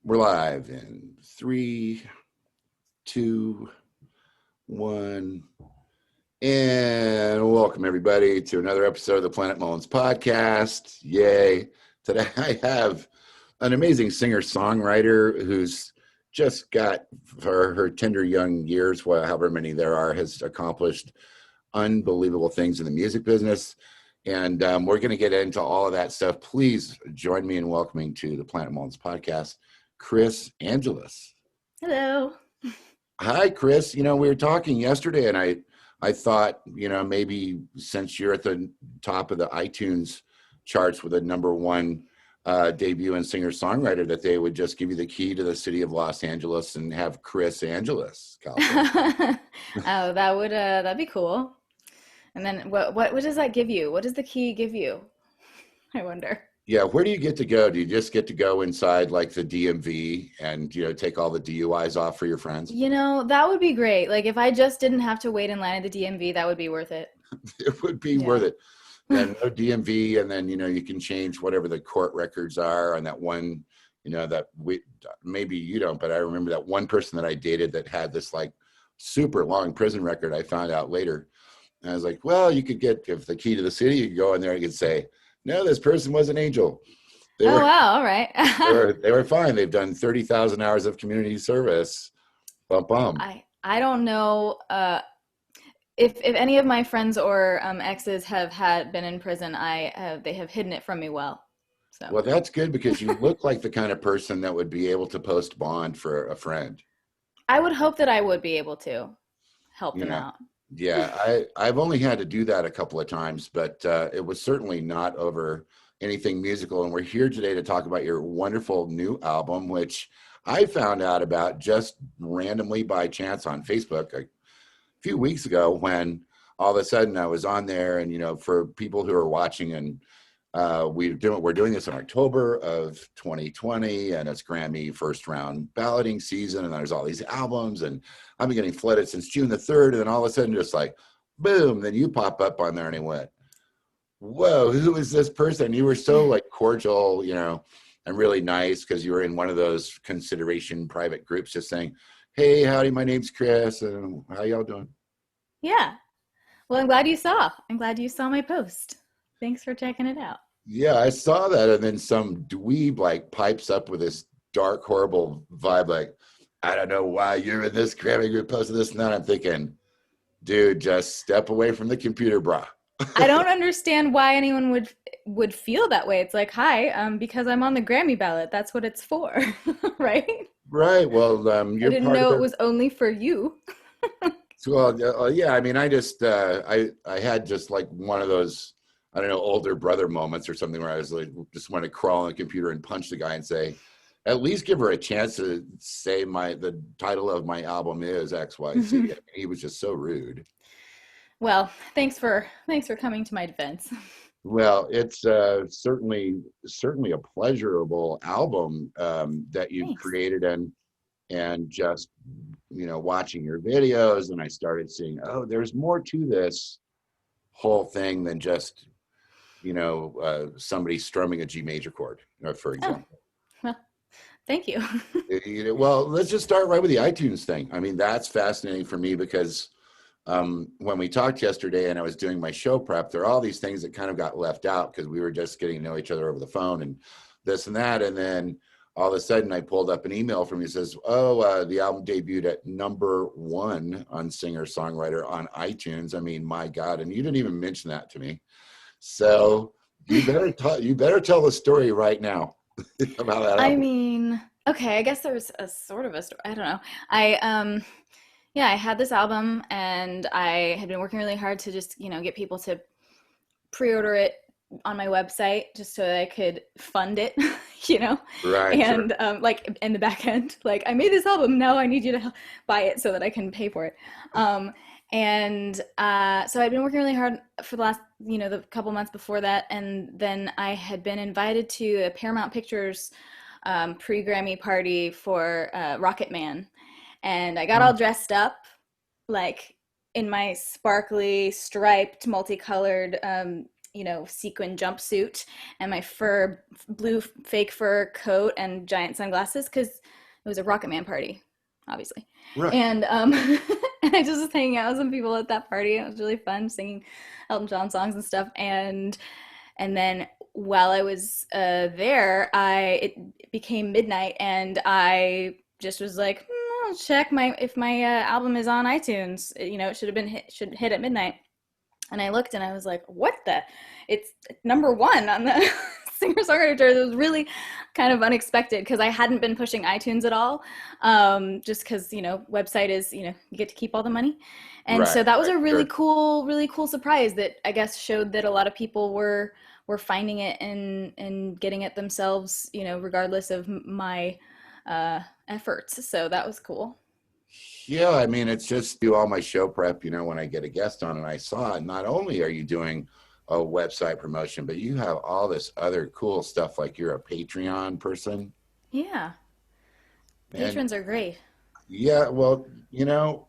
We're live in 3, 2, 1. And welcome everybody to another episode of the Planet Mullins podcast. Yay. Today I have an amazing singer-songwriter who's just got, for her tender young years, well, however many there are, has accomplished unbelievable things in the music business. And we're going to get into all of that stuff. Please join me in welcoming to the Planet Mullins podcast, Kris Angelis. Hello. Hi, Kris. We were talking yesterday, and I thought, maybe since you're at the top of the iTunes charts with a #1 debut and singer-songwriter, that they would just give you the key to the city of Los Angeles and have Kris Angelis, California. Oh, that'd be cool. And then what does that give you? What does the key give you? I wonder. Yeah, where do you get to go? Do you just get to go inside like the DMV and, take all the DUIs off for your friends? That would be great. Like if I just didn't have to wait in line at the DMV, that would be worth it. It would be worth it. And no DMV, and then, you can change whatever the court records are on that one, maybe you don't, but I remember that one person that I dated that had this like super long prison record. I found out later. And I was like, well, you could get, if the key to the city, you could go in there and you could say, no, this person was an angel. Wow. All right. they were fine. They've done 30,000 hours of community service. Bum, bum. I don't know if any of my friends or exes have been in prison. They have hidden it from me well. So. Well, that's good because you look like the kind of person that would be able to post bond for a friend. I would hope that I would be able to help them out. Yeah, I've only had to do that a couple of times, but it was certainly not over anything musical. And we're here today to talk about your wonderful new album, which I found out about just randomly by chance on Facebook a few weeks ago when all of a sudden I was on there. And, for people who are watching, and we're doing this in October of 2020, and it's Grammy first round balloting season, and there's all these albums, and I've been getting flooded since June the 3rd, and then all of a sudden just like boom, then you pop up on there, and I went, whoa, who is this person? You were so like cordial, and really nice, because you were in one of those consideration private groups just saying, hey, howdy, my name's Kris, and how y'all doing? Yeah, well, I'm glad you saw my post. Thanks for checking it out. Yeah, I saw that, and then some dweeb like pipes up with this dark, horrible vibe, like, I don't know why you're in this Grammy group posting this and that. I'm thinking, dude, just step away from the computer, brah. I don't understand why anyone would feel that way. It's like, hi, because I'm on the Grammy ballot. That's what it's for, right? Right. Well, you're I didn't know it was only for you. Well, yeah. I mean, I just I had just like one of those, I don't know, older brother moments or something where I was like, just want to crawl on the computer and punch the guy and say, at least give her a chance to say the title of my album is XYZ. I mean, he was just so rude. Well, thanks for coming to my defense. Well, it's certainly a pleasurable album that you've created, and just watching your videos, and I started seeing, oh, there's more to this whole thing than just somebody strumming a G major chord, for example. Oh, well, thank you. Well, let's just start right with the iTunes thing. I mean, that's fascinating for me because when we talked yesterday and I was doing my show prep, there are all these things that kind of got left out because we were just getting to know each other over the phone and this and that. And then all of a sudden I pulled up an email from you that says, the album debuted at #1 on singer-songwriter on iTunes. I mean, my God. And you didn't even mention that to me. So you better tell the story right now about that album. I mean, okay, I guess there's a sort of a story. I don't know. I had this album and I had been working really hard to just, get people to pre-order it on my website just so that I could fund it, Right. And sure. Like in the back end, like I made this album, now I need you to buy it so that I can pay for it. So I'd been working really hard for the last, the couple months before that. And then I had been invited to a Paramount Pictures pre-Grammy party for Rocket Man. And I got all dressed up, like in my sparkly, striped, multicolored sequin jumpsuit and my blue fake fur coat and giant sunglasses because it was a Rocket Man party, obviously. Right. And and I just was hanging out with some people at that party. It was really fun singing Elton John songs and stuff. And then while I was there, it became midnight, and I just was like, I'll check if my album is on iTunes. It should hit at midnight. And I looked and I was like, what the? It's number one on the singer-songwriter chart. It was really kind of unexpected because I hadn't been pushing iTunes at all. Just because, website is, you get to keep all the money. And so that was a really cool surprise that I guess showed that a lot of people were finding it and getting it themselves, regardless of my efforts. So that was cool. Yeah, I mean, it's just do all my show prep, when I get a guest on, and I saw it. Not only are you doing a website promotion, but you have all this other cool stuff, like you're a Patreon person. Yeah. Patrons are great. Yeah, well,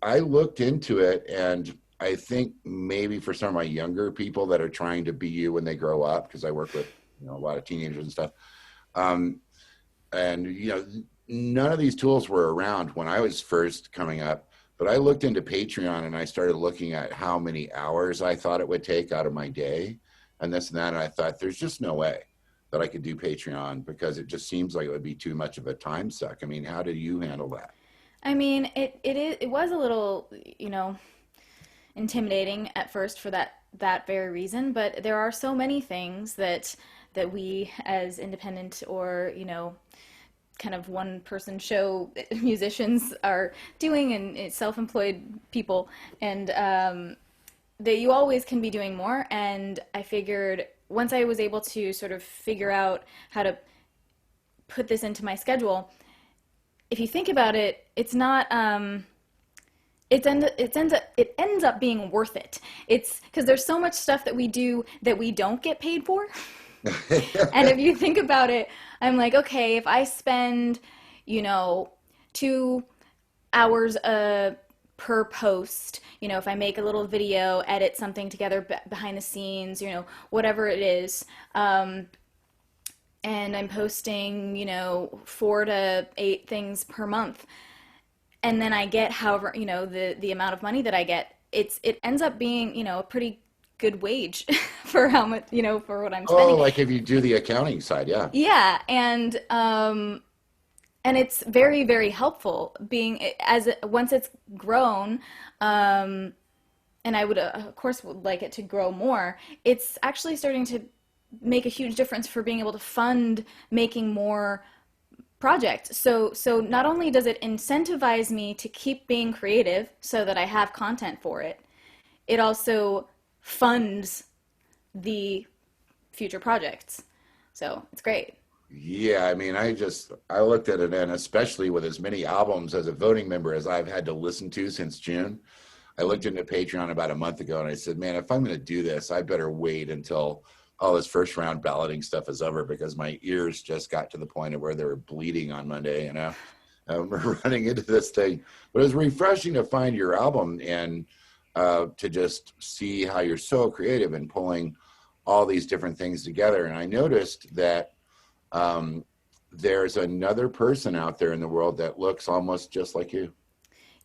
I looked into it, and I think maybe for some of my younger people that are trying to be you when they grow up, because I work with, a lot of teenagers and stuff. And, none of these tools were around when I was first coming up, but I looked into Patreon and I started looking at how many hours I thought it would take out of my day and this and that. And I thought, there's just no way that I could do Patreon because it just seems like it would be too much of a time suck. I mean, how do you handle that? I mean, it was a little, intimidating at first for that very reason, but there are so many things that we as independent or, kind of one person show musicians are doing, and self-employed people, and that you always can be doing more. And I figured once I was able to sort of figure out how to put this into my schedule, if you think about it, it's not it ends up being worth it. It's because there's so much stuff that we do that we don't get paid for. And if you think about it, I'm like, okay, if I spend, 2 hours per post, if I make a little video, edit something together behind the scenes, whatever it is, and I'm posting, 4 to 8 things per month, and then I get however, the amount of money that I get, it ends up being, a pretty good wage for how much, for what I'm spending. Oh, like if you do the accounting side, yeah. Yeah, and it's very, very helpful once it's grown, and I would of course would like it to grow more. It's actually starting to make a huge difference for being able to fund making more projects. So not only does it incentivize me to keep being creative so that I have content for it, it also funds the future projects. So it's great. Yeah, I mean, I looked at it, and especially with as many albums as a voting member as I've had to listen to since June, I looked into Patreon about a month ago and I said, man, if I'm going to do this, I better wait until all this first round balloting stuff is over, because my ears just got to the point of where they were bleeding on Monday, we're running into this thing. But it was refreshing to find your album and to just see how you're so creative and pulling all these different things together. And I noticed that there's another person out there in the world that looks almost just like you.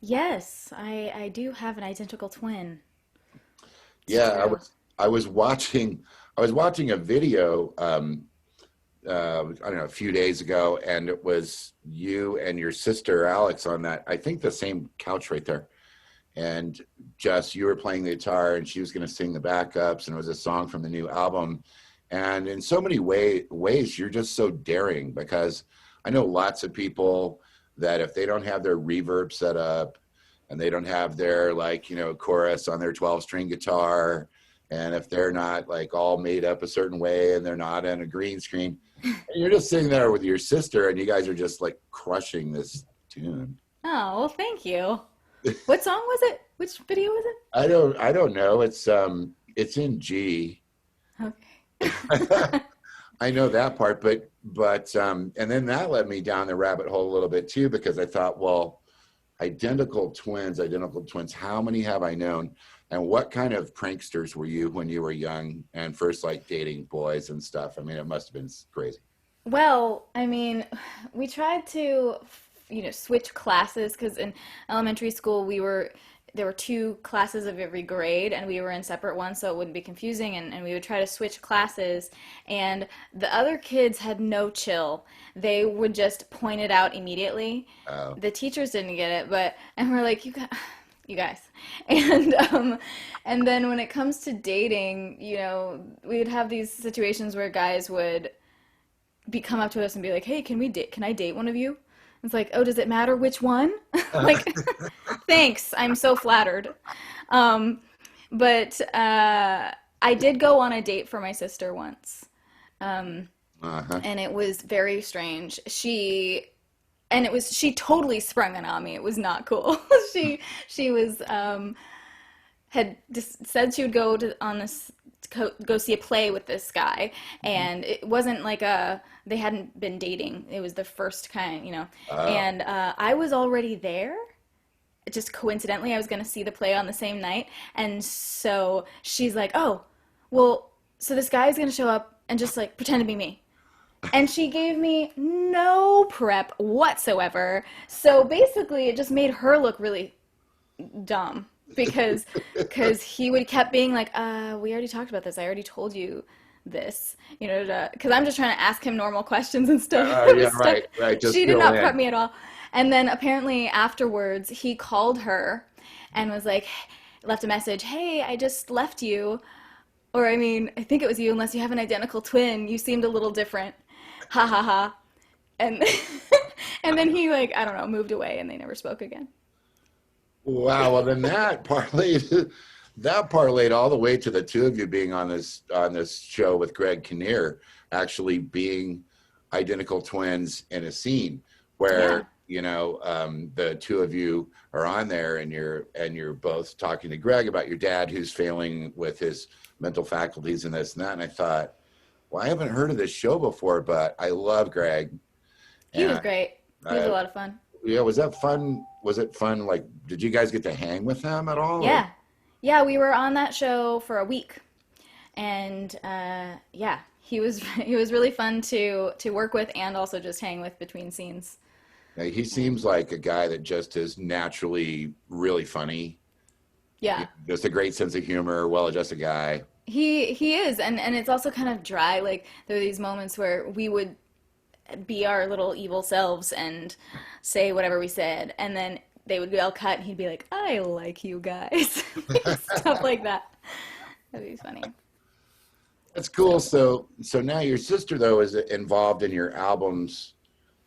Yes, I do have an identical twin. Yeah, I was watching a video I don't know, a few days ago, and it was you and your sister Alex on that, I think the same couch right there. And just you were playing the guitar and she was going to sing the backups, and it was a song from the new album. And in so many ways, you're just so daring, because I know lots of people that if they don't have their reverb set up and they don't have their chorus on their 12-string guitar, and if they're not all made up a certain way and they're not on a green screen, and you're just sitting there with your sister and you guys are just crushing this tune. Oh, well, thank you. What song was it? Which video was it? I don't know. It's in G. Okay. I know that part, but and then that led me down the rabbit hole a little bit too, because I thought, well, identical twins. How many have I known? And what kind of pranksters were you when you were young and first like dating boys and stuff? I mean, it must have been crazy. Well, I mean, we tried to, switch classes because in elementary school there were two classes of every grade and we were in separate ones so it wouldn't be confusing and we would try to switch classes and the other kids had no chill. They would just point it out immediately. Oh, The teachers didn't get it, and we're like, you guys. And and then when it comes to dating, we would have these situations where guys would come up to us and be like, "Hey, can we date? Can I date one of you?" It's like, "Oh, does it matter which one?" Like, thanks. I'm so flattered. Um, but I did go on a date for my sister once, uh-huh. and it was very strange. She totally sprung it on me. It was not cool. She was had just said she would go see a play with this guy, and it wasn't like they hadn't been dating. It was the first kind. Oh, And I was already there. Just coincidentally, I was going to see the play on the same night, and so she's like, "Oh, well, so this guy is going to show up and just like pretend to be me." And she gave me no prep whatsoever. So basically, it just made her look really dumb because he would kept being like, we already talked about this. I already told you this, because I'm just trying to ask him normal questions and stuff. yeah, right, right. Just She did fill not prep in. me at all. And then apparently afterwards, he called her and was like, left a message, "Hey, I just left you." Or I mean, I think it was you, unless you have an identical twin. You seemed a little different. Ha ha ha. And and then he like, I don't know, moved away and they never spoke again. Wow. Well, then that parlayed all the way to the two of you being on this show with Greg Kinnear, actually being identical twins in a scene Yeah. where the two of you are on there and you're both talking to Greg about your dad who's failing with his mental faculties and this and that. And I thought, well, I haven't heard of this show before, but I love Greg. He was And great. He was a uh, lot of fun. yeah, was that fun? Was it fun? Like, did you guys get to hang with him at all? Or Yeah. Yeah, we were on that show for a week. And yeah, he was really fun to work with and also just hang with between scenes. yeah, he seems like a guy that just is naturally really funny. Yeah. Just a great sense of humor, well-adjusted guy. He is, and it's also kind of dry. Like there are these moments where we would be our little evil selves and say whatever we said, and then they would all cut, and he'd be like, "I like you guys," stuff like that. That'd be funny. That's cool. So now your sister though is involved in your albums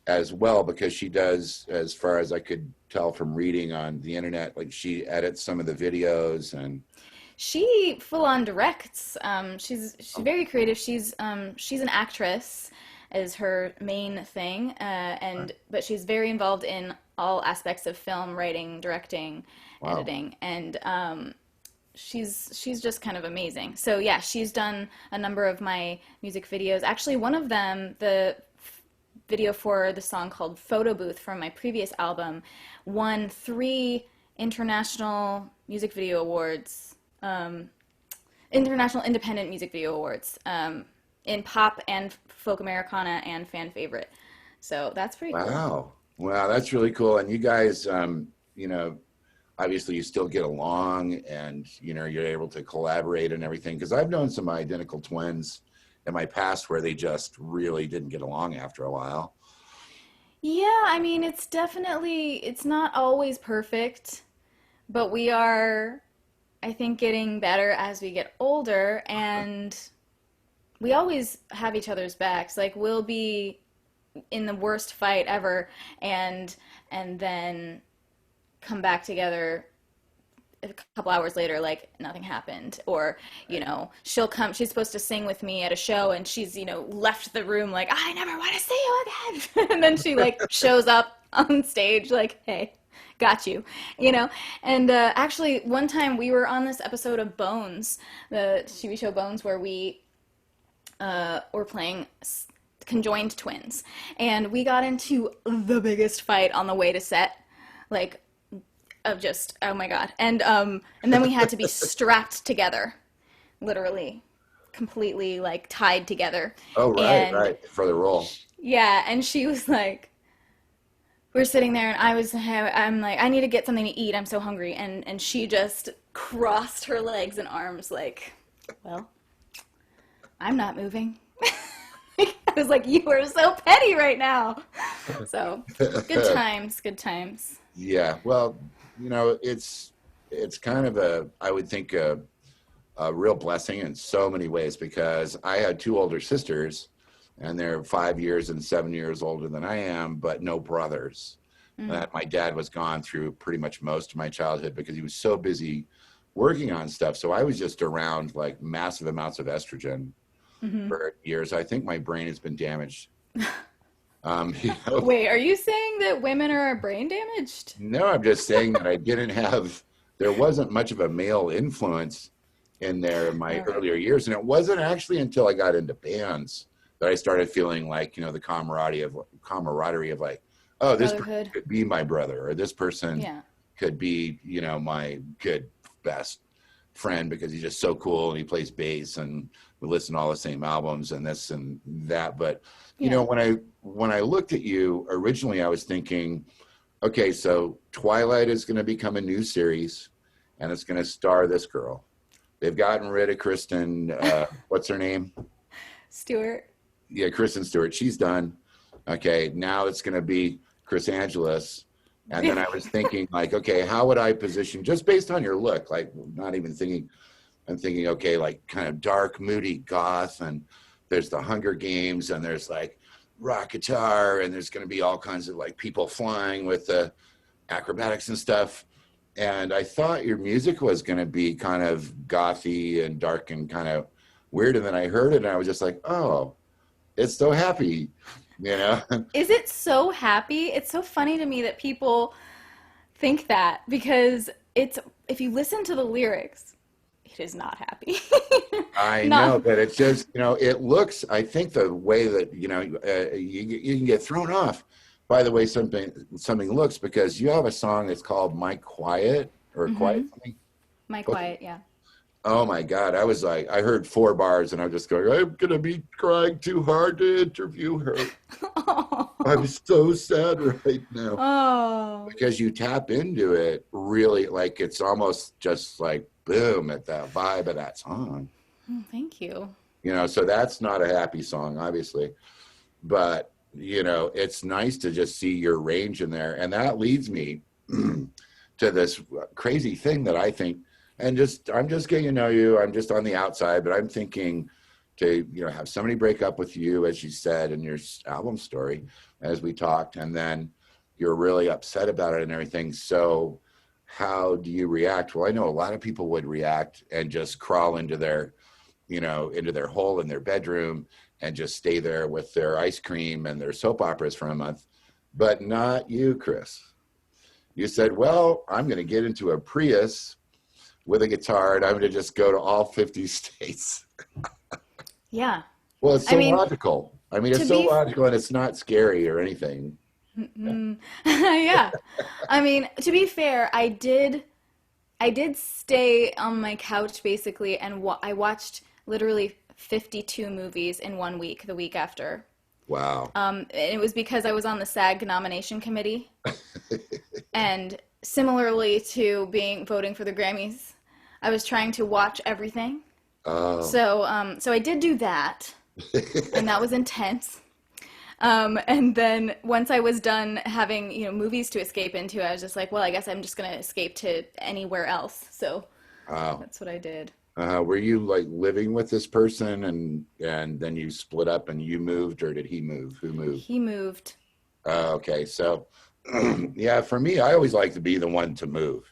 as well because she does, as far as I could tell from reading on the internet, like she edits some of the videos and. She full on directs. She's very creative. She's an actress, is her main thing, and but she's very involved in all aspects of film, writing, directing, Wow. editing, and she's just kind of amazing. So yeah, she's done a number of my music videos. Actually, one of them, the video for the song called Photo Booth from my previous album, won 3 international music video awards, international independent music video awards, in pop and folk Americana and fan favorite. So that's pretty cool. Wow. Wow, that's really cool. And you guys, you know, obviously you still get along and, you're able to collaborate and everything. Because I've known some identical twins in my past where they just really didn't get along after a while. Yeah, I mean, it's not always perfect, but we are, I think, getting better as we get older, and we always have each other's backs. Like we'll be in the worst fight ever, and then come back together a couple hours later like nothing happened, or she's supposed to sing with me at a show and she's left the room like, "I never want to see you again." And then she like shows up on stage like, "Hey, got you," and actually one time we were on this episode of Bones, the TV show Bones, where we were playing conjoined twins, and we got into the biggest fight on the way to set. Like, of just, oh my God. And then we had to be strapped together, literally, completely like tied together. Oh, right, And right. For the role. yeah, and she was like, we're sitting there, and I'm like, I need to get something to eat. I'm so hungry. And she just crossed her legs and arms like, well, I'm not moving. I was like, you are so petty right now. So good times, good times. Yeah. Well, it's kind of I would think a real blessing in so many ways, because I had two older sisters, and they're 5 years and 7 years older than I am, but no brothers. My dad was gone through pretty much most of my childhood because he was so busy working on stuff. So I was just around like massive amounts of estrogen for years. I think my brain has been damaged. Wait, are you saying that women are brain damaged? No, I'm just saying that there wasn't much of a male influence in there in my earlier years. And it wasn't actually until I got into bands that I started feeling like, the camaraderie of like, oh, this person could be my brother, or this person could be, my good best friend because he's just so cool and he plays bass and we listen to all the same albums and this and that. But, when I looked at you originally, I was thinking, okay, so Twilight is going to become a new series and it's going to star this girl. They've gotten rid of Kristen, what's her name? Stewart. Yeah, Kristen Stewart. She's done. Okay, now it's going to be Kris Angelis. And then I was thinking, like, okay, how would I position, just based on your look, like, not even thinking, I'm thinking, okay, like, kind of dark, moody goth, and there's the Hunger Games, and there's, like, rock guitar, and there's going to be all kinds of, like, people flying with the acrobatics and stuff. And I thought your music was going to be kind of gothy and dark and kind of weird. And then I heard it, and I was just like, oh, it's so happy, Is it so happy? It's so funny to me that people think that, because if you listen to the lyrics, it is not happy. I know, but it's just, it looks, I think the way that, you can get thrown off by the way something looks, because you have a song that's called My Quiet, or Quiet something. My Quiet, yeah. Oh my God. I was like, I heard 4 bars and I'm just going, I'm going to be crying too hard to interview her. I'm so sad right now. Oh. Because you tap into it really, like it's almost just like boom at that vibe of that song. Oh, thank you. So that's not a happy song, obviously. But, it's nice to just see your range in there. And that leads me to this crazy thing that I think, and I'm just getting to know you. I'm just on the outside, but I'm thinking to, have somebody break up with you, as you said in your album story, as we talked, and then you're really upset about it and everything. So how do you react? Well, I know a lot of people would react and just crawl into their, into their hole in their bedroom and just stay there with their ice cream and their soap operas for a month, but not you, Kris. You said, well, I'm going to get into a Prius with a guitar, and I'm going to just go to all 50 states. Yeah. Well, it's so logical. I mean, it's so logical, and it's not scary or anything. Yeah. I mean, to be fair, I did stay on my couch basically, and I watched literally 52 movies in 1 week, the week after. Wow. And it was because I was on the SAG nomination committee. And similarly to voting for the Grammys, I was trying to watch everything. Oh. So I did do that, and that was intense. And then once I was done having, movies to escape into, I was just like, well, I guess I'm just going to escape to anywhere else. So that's what I did. Were you like living with this person and then you split up and you moved, or did he move? Who moved? He moved. Okay. So yeah, for me, I always like to be the one to move,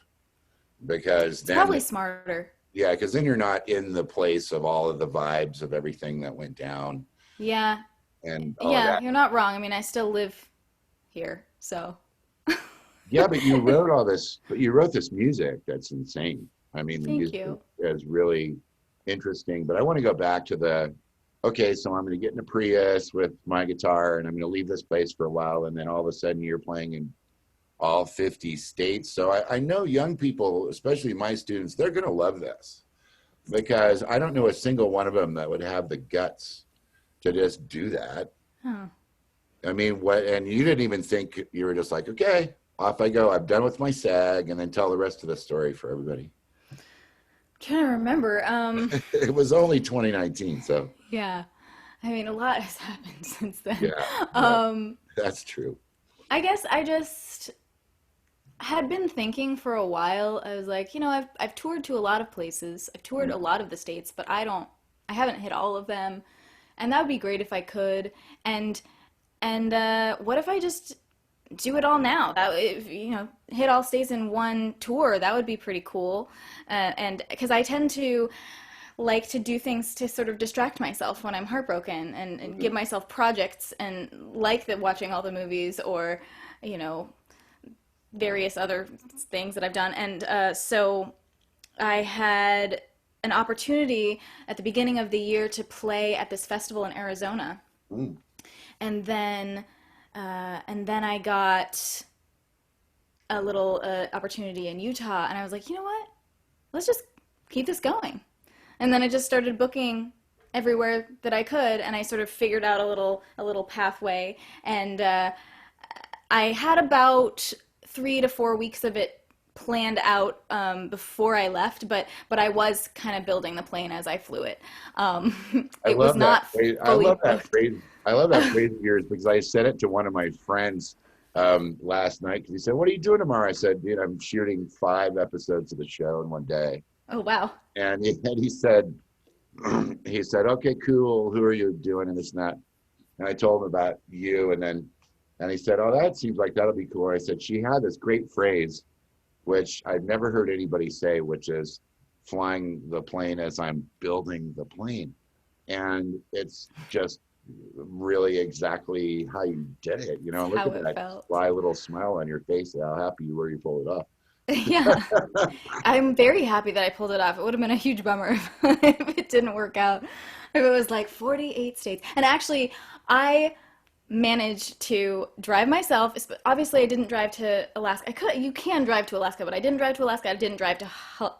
because it's probably smarter. Yeah. Cause then you're not in the place of all of the vibes of everything that went down. Yeah. And yeah, you're not wrong. I mean, I still live here, so. Yeah, but you wrote this music that's insane. I mean, the music is really interesting. But I want to go back to okay, so I'm going to get in a Prius with my guitar and I'm going to leave this place for a while. And then all of a sudden you're playing in all 50 states. So I know young people, especially my students, they're going to love this, because I don't know a single one of them that would have the guts to just do that. Oh. I mean, what, and you didn't even think, you were just like, okay, off I go. I'm done with my SAG, and then tell the rest of the story for everybody. I'm trying to remember. It was only 2019, so Yeah. I mean, a lot has happened since then. yeah, that's true. I guess I just had been thinking for a while. I was like, I've toured to a lot of places. I've toured a lot of the states, but I haven't hit all of them. And that would be great if I could. And what if I just do it all now? Hit all states in one tour. That would be pretty cool. And because I tend to like to do things to sort of distract myself when I'm heartbroken, and give myself projects, and like watching all the movies, or, various other things that I've done. And so I had an opportunity at the beginning of the year to play at this festival in Arizona. Mm. And then I got a little opportunity in Utah, and I was like, you know what? Let's just keep this going. And then I just started booking everywhere that I could, and I sort of figured out a little pathway. And I had about 3 to 4 weeks of it planned out before I left, but I was kind of building the plane as I flew it. It was not fully I love that booked. phrase. I love that phrase of yours, because I said it to one of my friends last night, because he said, "What are you doing tomorrow?" I said, "Dude, I'm shooting 5 episodes of the show in one day." Oh, wow. And he said, "Okay, cool. Who are you doing?" And this and that. And I told him about you, and he said, "Oh, that seems like that'll be cool." I said, "She had this great phrase, which I've never heard anybody say, which is flying the plane as I'm building the plane." And it's just really exactly how you did it. Look How at it that felt. sly little smile on your face, how happy you were you pulled it off. Yeah. I'm very happy that I pulled it off. It would have been a huge bummer if it didn't work out. If it was like 48 states. And actually, I managed to drive myself. Obviously, I didn't drive to Alaska. You can drive to Alaska, but I didn't drive to Alaska. I didn't drive to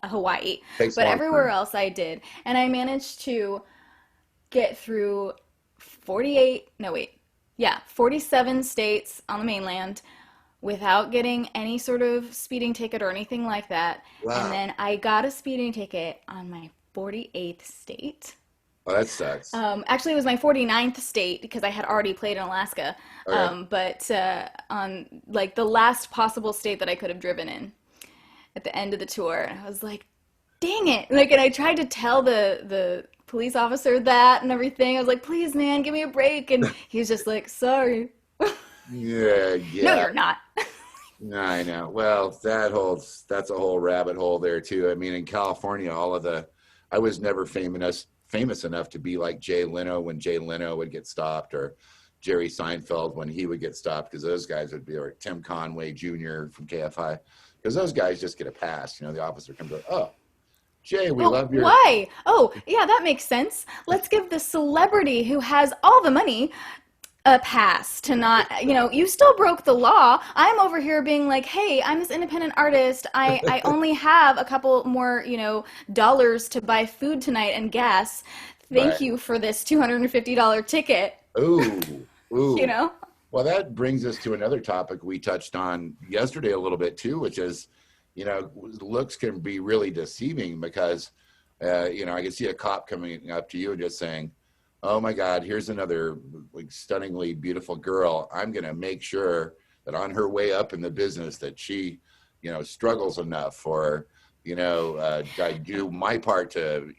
Hawaii. Takes a But long everywhere time. else I did. And I managed to get through 48, no wait, yeah, 47 states on the mainland without getting any sort of speeding ticket or anything like that. And Wow. then I got a speeding ticket on my 48th state. Oh, that sucks. Actually, it was my 49th state because I had already played in Alaska. Okay. But on like the last possible state that I could have driven in at the end of the tour, I was like, dang it. Like, and I tried to tell the police officer that and everything. I was like, please, man, give me a break. And he was just like, sorry. Yeah, No, yeah. you're not. No, I know. Well, that's a whole rabbit hole there too. I mean, in California, I was never famous enough to be like Jay Leno when Jay Leno would get stopped, or Jerry Seinfeld when he would get stopped, because those guys would be, or Tim Conway Jr. from KFI, because those guys just get a pass. The officer comes up, "Oh, Jay, we Well, love your." why? Oh, yeah, that makes sense. Let's give the celebrity who has all the money a pass to not, you still broke the law. I'm over here being like, hey, I'm this independent artist. I only have a couple more, dollars to buy food tonight and gas. Thank Right. you for this $250 ticket, Ooh, you ooh. know? Well, that brings us to another topic we touched on yesterday a little bit too, which is, looks can be really deceiving, because, I can see a cop coming up to you and just saying, "Oh my God, here's another like stunningly beautiful girl. I'm going to make sure that on her way up in the business that she, struggles enough, or, I do my part to,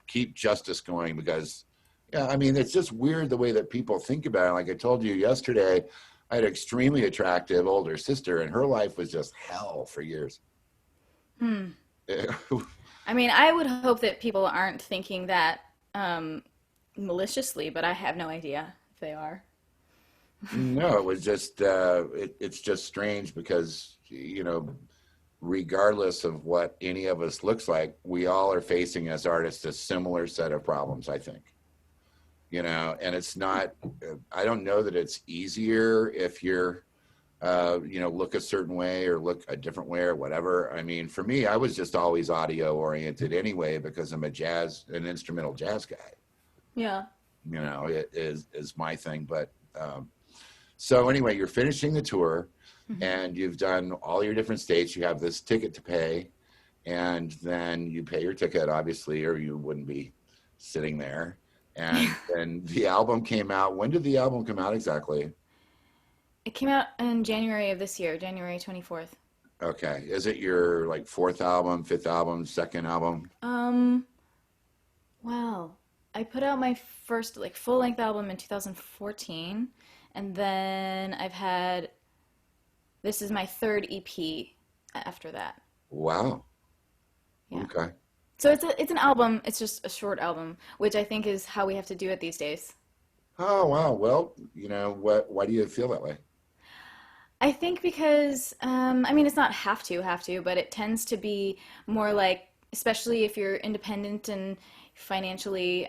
keep justice going." Because, yeah, I mean, it's just weird the way that people think about it. Like I told you yesterday, I had an extremely attractive older sister, and her life was just hell for years. Hmm. I mean, I would hope that people aren't thinking that maliciously, but I have no idea if they are. No, it was just it's just strange, because regardless of what any of us looks like, we all are facing as artists a similar set of problems, I think. And it's not, I don't know that it's easier if you're look a certain way or look a different way or whatever. I mean, for me, I was just always audio oriented anyway because I'm an instrumental jazz guy. Yeah. It is my thing. But so anyway, you're finishing the tour and you've done all your different states. You have this ticket to pay, and then you pay your ticket, obviously, or you wouldn't be sitting there. And then the album came out. When did the album come out exactly? It came out in January of this year, January 24th. Okay. Is it your like fourth album, fifth album, second album? Well, I put out my first like full-length album in 2014, and then this is my third EP after that. Wow. Yeah. Okay. So it's an album, it's just a short album, which I think is how we have to do it these days. Oh, wow. Well, why do you feel that way? I think because, I mean, it's not have to, but it tends to be more like, especially if you're independent and financially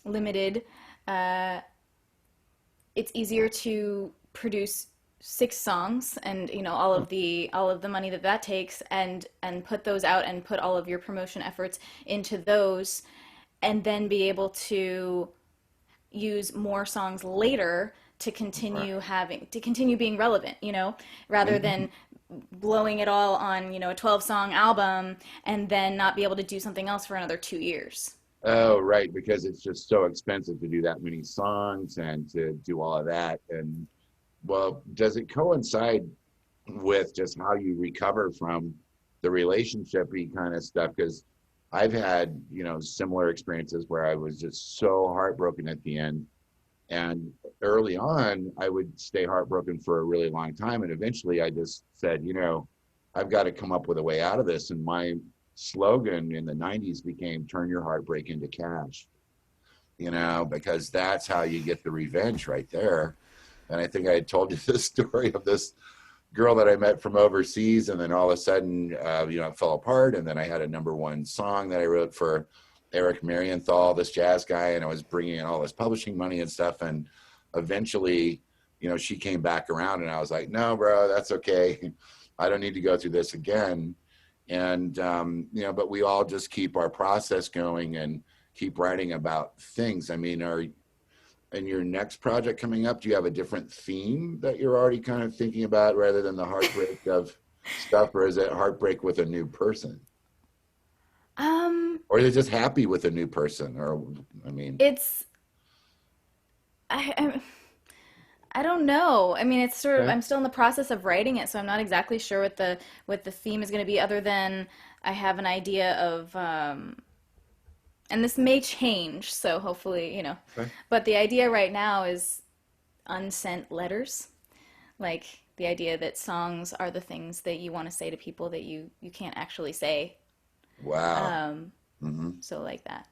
limited, it's easier to produce 6 songs and all of the money that takes and put those out and put all of your promotion efforts into those, and then be able to use more songs later to continue being relevant, rather than blowing it all on, a 12-song album and then not be able to do something else for another 2 years. Oh, right, because it's just so expensive to do that many songs and to do all of that. And well, does it coincide with just how you recover from the relationship-y kind of stuff? Because I've had, similar experiences where I was just so heartbroken at the end. And early on, I would stay heartbroken for a really long time. And eventually I just said, I've got to come up with a way out of this. And my slogan in the 90s became turn your heartbreak into cash, because that's how you get the revenge right there. And I think I had told you this story of this girl that I met from overseas, and then all of a sudden, it fell apart. And then I had a #1 song that I wrote for Eric Marienthal, this jazz guy, and I was bringing in all this publishing money and stuff. And eventually, she came back around, and I was like, no, bro, that's okay. I don't need to go through this again. And, but we all just keep our process going and keep writing about things. I mean, in your next project coming up, do you have a different theme that you're already kind of thinking about rather than the heartbreak of stuff, or is it heartbreak with a new person? Or are they just happy with a new person? Or, I mean, I don't know. I mean, it's sort of, I'm still in the process of writing it, so I'm not exactly sure what the theme is going to be, other than I have an idea of, and this may change, so hopefully, Okay. But the idea right now is unsent letters. Like the idea that songs are the things that you want to say to people that you can't actually say. Wow. So like that.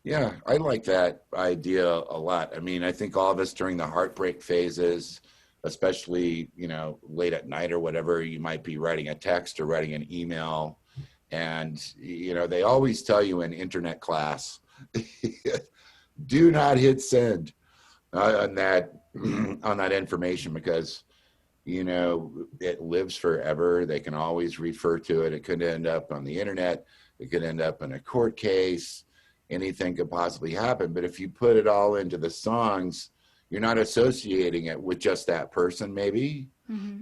Yeah, I like that idea a lot. I mean, I think all of us during the heartbreak phases, especially, late at night or whatever, you might be writing a text or writing an email. And, they always tell you in internet class, do not hit send on that on that information, because, it lives forever. They can always refer to it. It could end up on the internet. It could end up in a court case. Anything could possibly happen. But if you put it all into the songs, you're not associating it with just that person, maybe,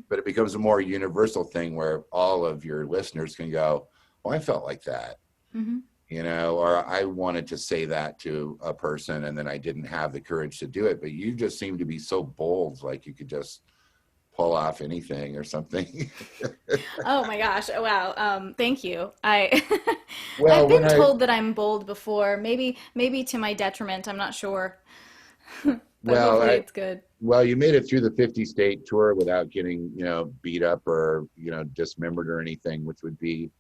but it becomes a more universal thing where all of your listeners can go, oh, I felt like that, or I wanted to say that to a person and then I didn't have the courage to do it. But you just seem to be so bold, like you could just pull off anything or something. Oh my gosh. Wow. Thank you. Well, I've been told that I'm bold before, maybe to my detriment. I'm not sure. But hopefully it's good. Well, you made it through the 50-state tour without getting, beat up or, dismembered or anything, which would be,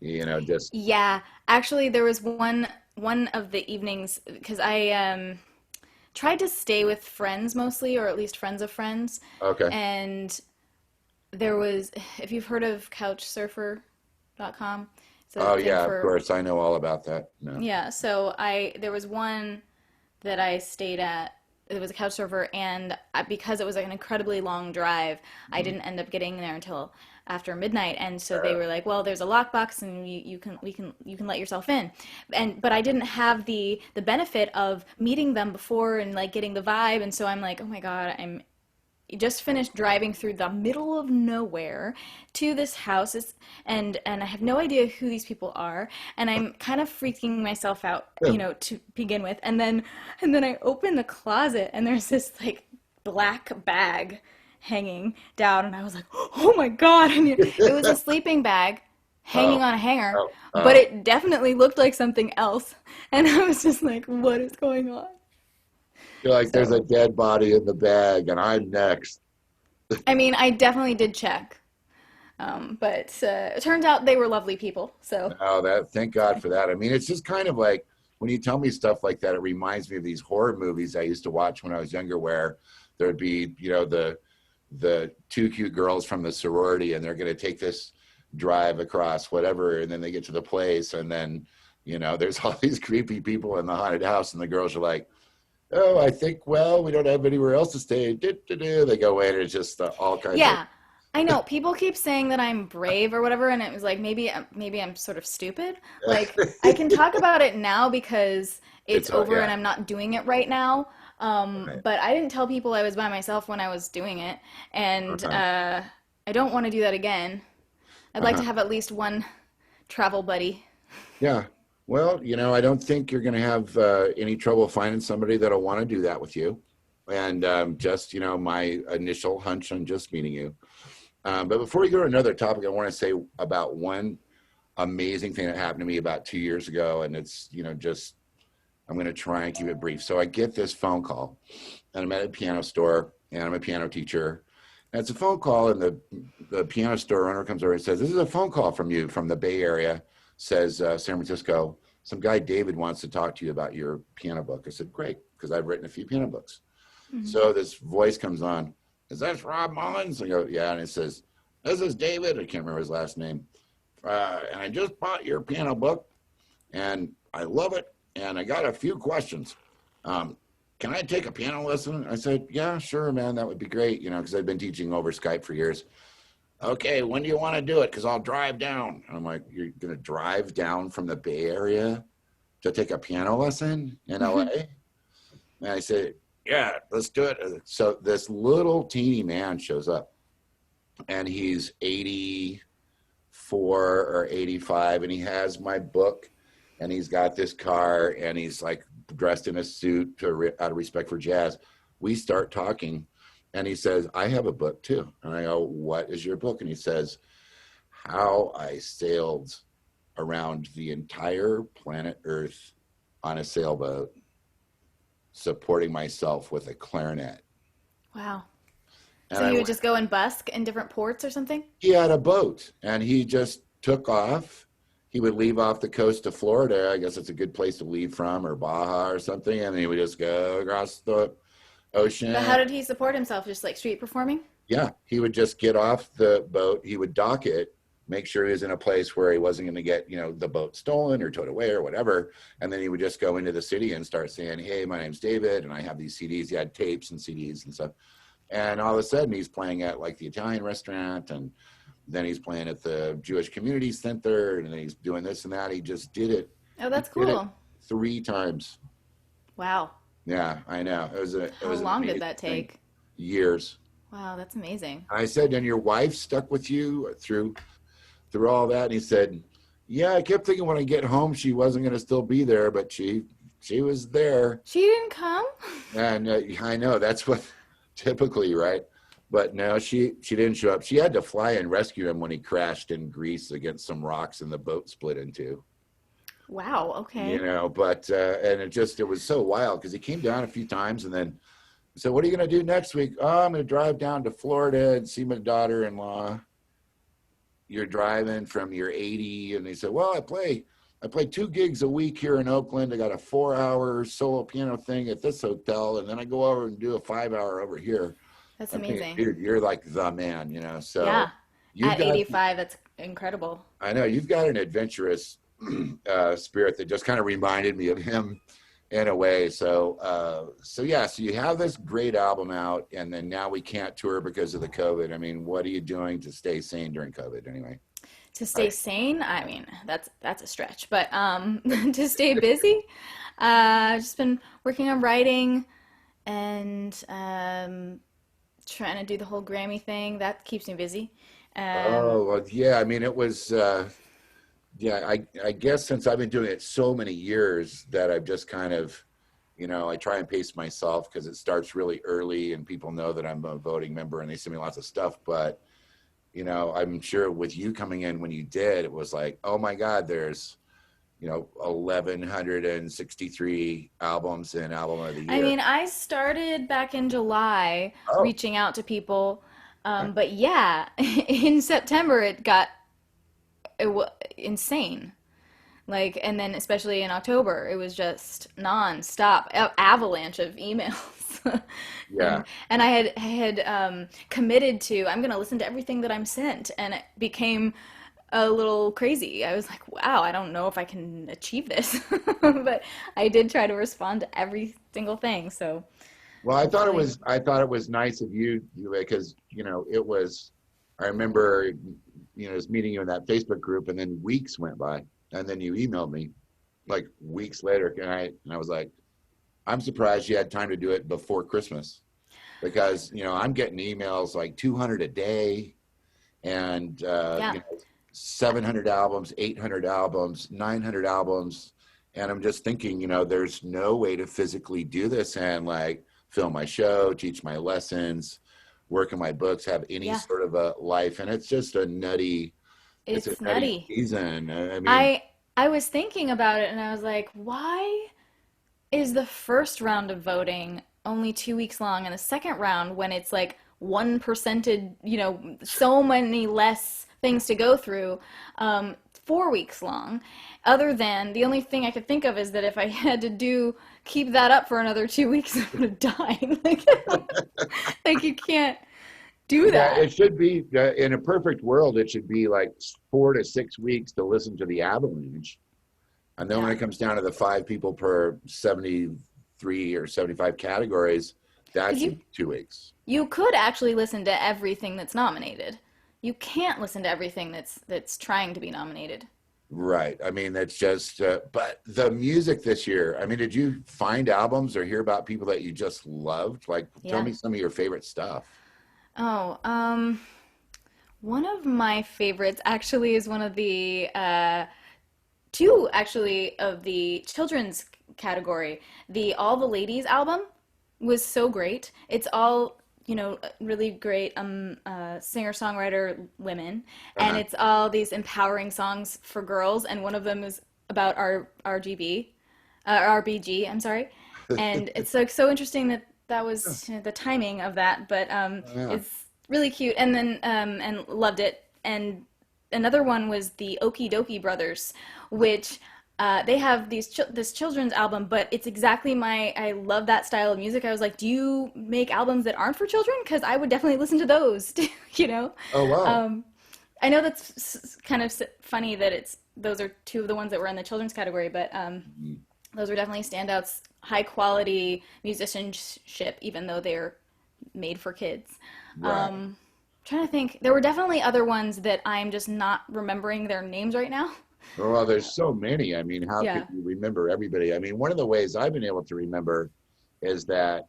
just. Yeah. Actually, there was one of the evenings, because I tried to stay with friends mostly, or at least friends of friends. Okay. And there was, if you've heard of couchsurfer.com. Oh yeah, of course. I know all about that. No. Yeah. So there was one that I stayed at it was a couch surfer, and because it was like an incredibly long drive, I Mhm. didn't end up getting there until after midnight. And so they were like, well, there's a lockbox and you can let yourself in. And but I didn't have the benefit of meeting them before and like getting the vibe. And so I'm like, oh my God, I'm just finished driving through the middle of nowhere to this house, and I have no idea who these people are, and I'm kind of freaking myself out, Yeah. to begin with. And then I open the closet, and there's this like black bag hanging down, and I was like, oh my God. And it was a sleeping bag hanging Oh, on a hanger, oh, but oh. it definitely looked like something else. And I was just like, what is going on? You're like, there's a So dead body in the bag, and I'm next. I mean, I definitely did check. But it turns out they were lovely people. So Oh, that thank it's God fine. for that. I mean, it's just kind of like when you tell me stuff like that, it reminds me of these horror movies I used to watch when I was younger, where there'd be, the two cute girls from the sorority, and they're going to take this drive across whatever, and then they get to the place, and then, there's all these creepy people in the haunted house, and the girls are like, "Oh, I think, well, we don't have anywhere else to stay." They go in, and it's just all kinds of. Yeah, I know people keep saying that I'm brave or whatever, and it was like maybe I'm sort of stupid. Like I can talk about it now because it's It's over yeah. and I'm not doing it right now. Right. But I didn't tell people I was by myself when I was doing it, and Uh-huh. I don't want to do that again. I'd like Uh-huh. to have at least one travel buddy. Yeah. Well, I don't think you're going to have any trouble finding somebody that'll want to do that with you. And just, my initial hunch on just meeting you. But before we go to another topic, I want to say about one amazing thing that happened to me about 2 years ago. And it's, just, I'm going to try and keep it brief. So I get this phone call, and I'm at a piano store, and I'm a piano teacher. And it's a phone call, and the piano store owner comes over and says, "This is a phone call from you from the Bay Area," says San Francisco. "Some guy, David, wants to talk to you about your piano book." I said, "Great," because I've written a few piano books. Mhm. So this voice comes on. "Is that Rob Mullins?" I go, "Yeah." And it says, "This is David." I can't remember his last name. "And I just bought your piano book, and I love it. And I got a few questions. Um, can I take a piano lesson?" I said, "Yeah, sure, man. That would be great." Because I've been teaching over Skype for years. "Okay, when do you want to do it? Because I'll drive down." And I'm like, "You're going to drive down from the Bay Area to take a piano lesson in LA?" And I said, "Yeah, let's do it." So this little teeny man shows up, and he's 84 or 85, and he has my book, and he's got this car, and he's like dressed in a suit out of respect for jazz. We start talking, and he says, "I have a book too." And I go, "What is your book?" And he says, "How I sailed around the entire planet Earth on a sailboat, supporting myself with a clarinet." Wow. And So I you would went, just go and busk in different ports or something? he had a boat, and he just took off. He would leave off the coast of Florida. I guess it's a good place to leave from, or Baja or something. And he would just go across the But ocean. how did he support himself? Just like street performing? Yeah, he would just get off the boat. He would dock it, make sure he was in a place where he wasn't going to get, the boat stolen or towed away or whatever. And then he would just go into the city and start saying, "Hey, my name's David, and I have these CDs." He had tapes and CDs and stuff. And all of a sudden, he's playing at like the Italian restaurant, and then he's playing at the Jewish Community Center, and then he's doing this and that. He just did it. Oh, He that's did it cool. 3 times. Wow. Yeah, I know. It How was an long did amazing that thing. take? Years. Wow, that's amazing. I said, "And your wife stuck with you through all that?" And he said, "Yeah, I kept thinking when I get home she wasn't going to still be there, but she was there." She didn't come? And I know that's what typically, right? But no, she didn't show up. She had to fly and rescue him when he crashed in Greece against some rocks, and the boat split in two. Wow, okay. But and it was so wild because he came down a few times, and then said, "What are you going to do next week?" "Oh, I'm going to drive down to Florida and see my daughter-in-law." "You're driving from your 80?" And they said, "Well, I play 2 gigs a week here in Oakland. I got a 4-hour solo piano thing at this hotel, and then I go over and do a 5-hour over here." That's I'm thinking, amazing. dude, you're like the man. So Yeah. you've At got, 85, that's incredible. I know you've got an adventurous spirit that just kind of reminded me of him in a way. So yeah, so you have this great album out, and then now we can't tour because of the COVID. I mean, what are you doing to stay sane during COVID anyway? To stay Right. sane, I mean, that's a stretch, but to stay busy, I've just been working on writing and trying to do the whole Grammy thing. That keeps me busy. Um, Oh, well, yeah. I mean, it was, yeah, I guess since I've been doing it so many years that I've just kind of, I try and pace myself because it starts really early and people know that I'm a voting member and they send me lots of stuff. But, I'm sure with you coming in when you did, it was like, oh my God, there's, 1,163 albums in Album of the I Year. mean, I started back in July Oh, reaching out to people, but yeah, in September it was insane. Like, and then especially in October, it was just non-stop avalanche of emails. yeah. And I had committed to I'm gonna listen to everything that I'm sent, and it became a little crazy. I was like, wow, I don't know if I can achieve this, but I did try to respond to every single thing. So Well, hopefully, I thought it was nice of you because, it was, I remember, just meeting you in that Facebook group and then weeks went by and then you emailed me like weeks later and I was like, I'm surprised you had time to do it before Christmas because, I'm getting emails like 200 a day and, yeah, 700 albums, 800 albums, 900 albums. And I'm just thinking, there's no way to physically do this and like film my show, teach my lessons, work on my books, have any yeah, sort of a life. And it's just it's a it's nutty nutty. season. I mean, I I was thinking about it, and I was like, why is the first round of voting only 2 weeks long, and the second round, when it's like 1%, so many less things to go through, 4 weeks long? Other than the only thing I could think of is that if I had to keep that up for another 2 weeks, I would have died. Like you can't do yeah, that. it should be in a perfect world, it should be like 4 to 6 weeks to listen to the avalanche. And then when Yeah. it comes down to the 5 people per 73 or 75 categories, that Because should be 2 weeks. you could actually listen to everything that's nominated. You can't listen to everything that's trying to be nominated. Right. I mean, that's just, but the music this year, I mean, did you find albums or hear about people that you just loved? Like, tell Yeah. me some of your favorite stuff. Oh, one of my favorites actually is one of the two actually of the children's category. The All the Ladies album was so great. It's all, really great singer-songwriter women, and Uh-huh. it's all these empowering songs for girls, and one of them is about our RGB, RBG, I'm sorry. And it's like so interesting that that was the timing of that, but Yeah. it's really cute. And then and loved it. And another one was the Okie Dokie Brothers, which they have this children's album, but it's exactly I love that style of music. I was like, do you make albums that aren't for children? Because I would definitely listen to those, you know. Oh, wow. Um, I know that's kind of funny that those are two of the ones that were in the children's category, but Mhm. those were definitely standouts. High quality musicianship, even though they're made for kids. Right. Trying to think, there were definitely other ones that I'm just not remembering their names right now. Well, there's so many. I mean, how could Yeah, you remember everybody? I mean, one of the ways I've been able to remember is that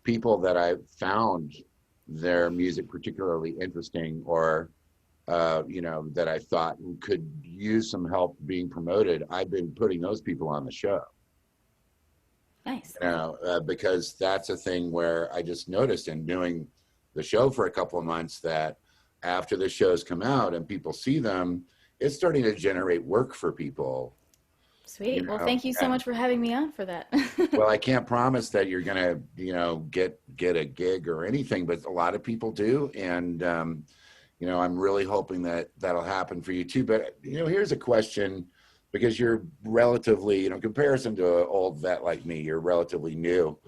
people that I found their music particularly interesting or that I thought could use some help being promoted, I've been putting those people on the show. nice. Because that's a thing where I just noticed in doing the show for a couple of months that after the shows come out and people see them, it's starting to generate work for people, Sweet. Well, thank you so and much for having me on for that. well, I can't promise that you're gonna, get a gig or anything, but a lot of people do, and I'm really hoping that that'll happen for you too. But here's a question, because you're relatively, in comparison to an old vet like me, you're relatively new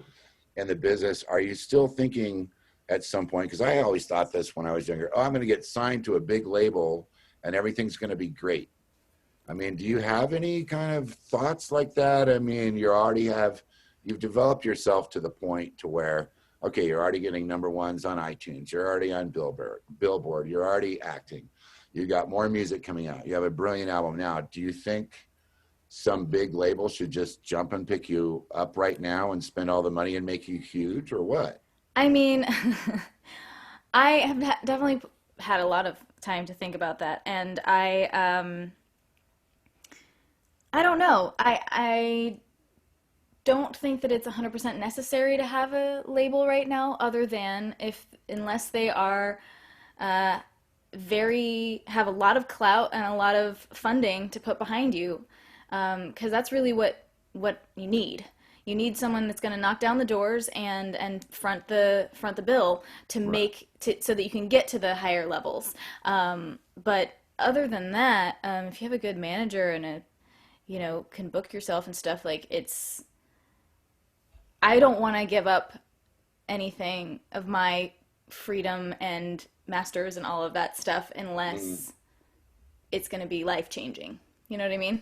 in the business. Are you still thinking at some point? Because I always thought this when I was younger. Oh, I'm going to get signed to a big label, and everything's going to be great. I mean, do you have any kind of thoughts like that? I mean, you've developed yourself to the point to where, okay, you're already getting number ones on iTunes. You're already on Billboard. You're already acting. You got more music coming out. You have a brilliant album now. Do you think some big label should just jump and pick you up right now and spend all the money and make you huge, or what? I mean, I have definitely had a lot of time to think about that, and I don't know. I don't think that it's 100% necessary to have a label right now, other than if unless they are uh, very have a lot of clout and a lot of funding to put behind you, because that's really what you need. You need someone that's going to knock down the doors and front the bill to Right. so that you can get to the higher levels. But other than that, if you have a good manager and can book yourself and stuff, like I don't want to give up anything of my freedom and masters and all of that stuff Mm. unless it's going to be life changing. You know what I mean?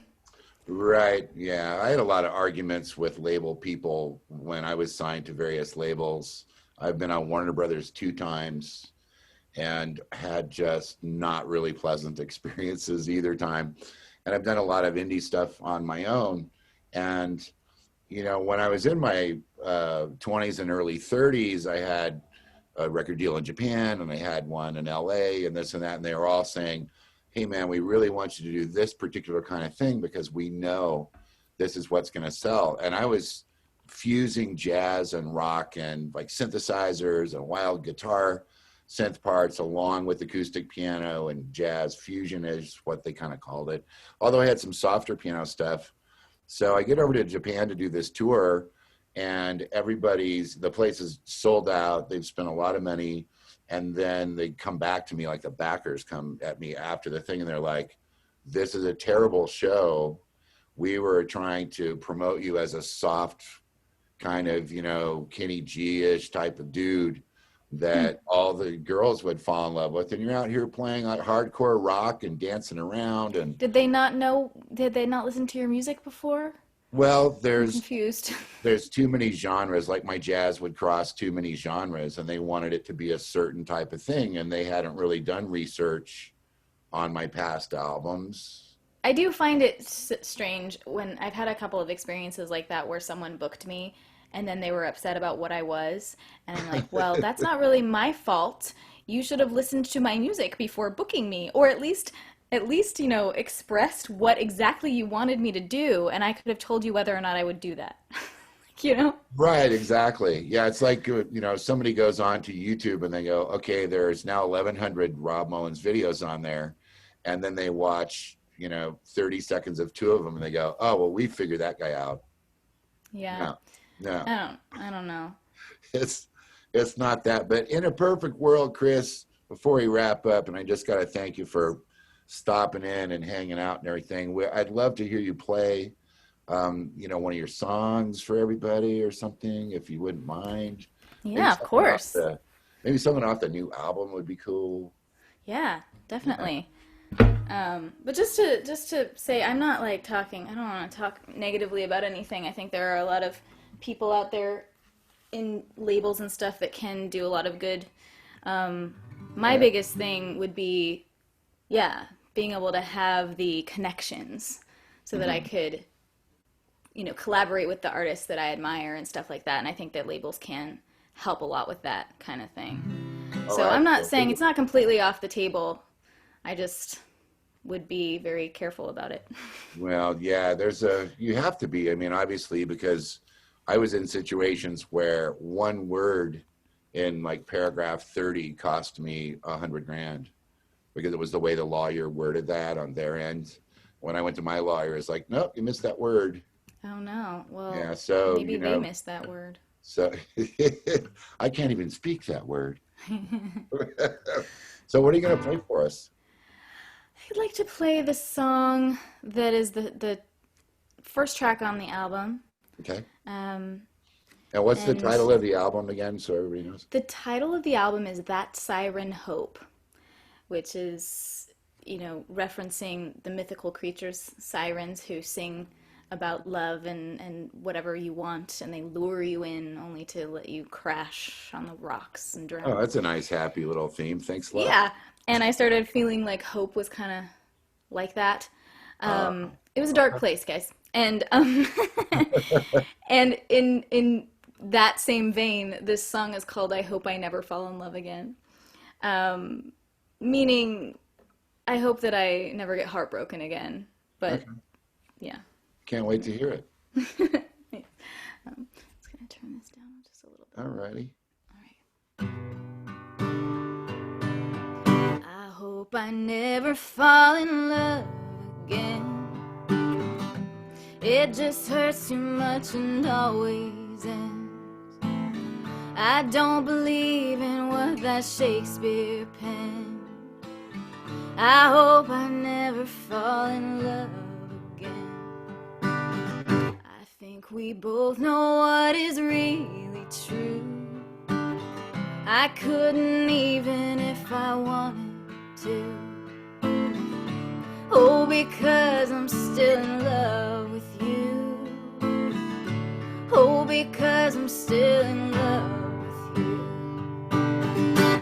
Right. Yeah. I had a lot of arguments with label people when I was signed to various labels. I've been on Warner Brothers 2 times and had just not really pleasant experiences either time. And I've done a lot of indie stuff on my own. And, when I was in my 20s and early 30s, I had a record deal in Japan and I had one in LA and this and that. And they were all saying, hey, man, we really want you to do this particular kind of thing because we know this is what's going to sell. And I was fusing jazz and rock and like synthesizers and wild guitar synth parts along with acoustic piano and jazz fusion is what they kind of called it. Although I had some softer piano stuff. So I get over to Japan to do this tour and the place is sold out. They've spent a lot of money. And then they come back to me, like the backers come at me after the thing and they're like, this is a terrible show. We were trying to promote you as a soft kind of, Kenny G-ish type of dude Hmm. that all the girls would fall in love with. And you're out here playing like hardcore rock and dancing around. And Did they not know? Did they not listen to your music before? well, I'm there's confused. there's too many genres. Like my jazz would cross too many genres and they wanted it to be a certain type of thing and they hadn't really done research on my past albums. I do find it strange when I've had a couple of experiences like that where someone booked me and then they were upset about what I was. And I'm like, well, that's not really my fault. You should have listened to my music before booking me, or at least, expressed what exactly you wanted me to do, and I could have told you whether or not I would do that. you know? Right, exactly. Yeah, it's like, somebody goes on to YouTube and they go, okay, there's now 1,100 Rob Mullins videos on there. And then they watch, 30 seconds of two of them and they go, oh, well, we figured that guy out. Yeah. No, no, I don't know. it's, it's not that. But in a perfect world, Kris, before we wrap up, and I just got to thank you for stopping in and hanging out and everything. I'd love to hear you play one of your songs for everybody or something, if you wouldn't mind. Maybe Yeah, of something off course. the maybe something off the new album would be cool. Yeah, Yeah. definitely. But just to say, I'm not like talking. I don't want to talk negatively about anything. I think there are a lot of people out there in labels and stuff that can do a lot of good. My Yeah. biggest thing would be, yeah, being able to have the connections so that I Mhm. could, collaborate with the artists that I admire and stuff like that. And I think that labels can help a lot with that kind of thing. Oh, So I'm not saying absolutely. it's not completely off the table. I just would be very careful about it. Well, yeah, you have to be. I mean, obviously, because I was in situations where one word in like paragraph 30 cost me 100 grand because it was the way the lawyer worded that on their end. When I went to my lawyer, it's like, nope, you missed that word. Oh no. Well, Yeah, so maybe they missed that word. so I can't even speak that word. So what are you gonna play for us? I'd like to play the song that is the first track on the album. Okay. Um, And what's the and title of the album again, so everybody knows? the title of the album is That Siren Hope, which is, referencing the mythical creatures, sirens, who sing about love and whatever you want, and they lure you in only to let you crash on the rocks and Oh, drown. that's a nice, happy little theme. Thanks a lot. Yeah, and I started feeling like hope was kind of like that. Uh, It was a dark place, guys, and and in that same vein, this song is called "I Hope I Never Fall in Love Again," um, meaning I hope that I never get heartbroken again. But okay. yeah, Can't wait to hear it. just gonna turn this down just a little bit. Alrighty. All right. I hope I never fall in love again. It just hurts too much and always ends. I don't believe in what that Shakespeare penned. I hope I never fall in love again. I think we both know what is really true. I couldn't even if I wanted to. Oh, because I'm still in love with you. Oh, because I'm still in love with you.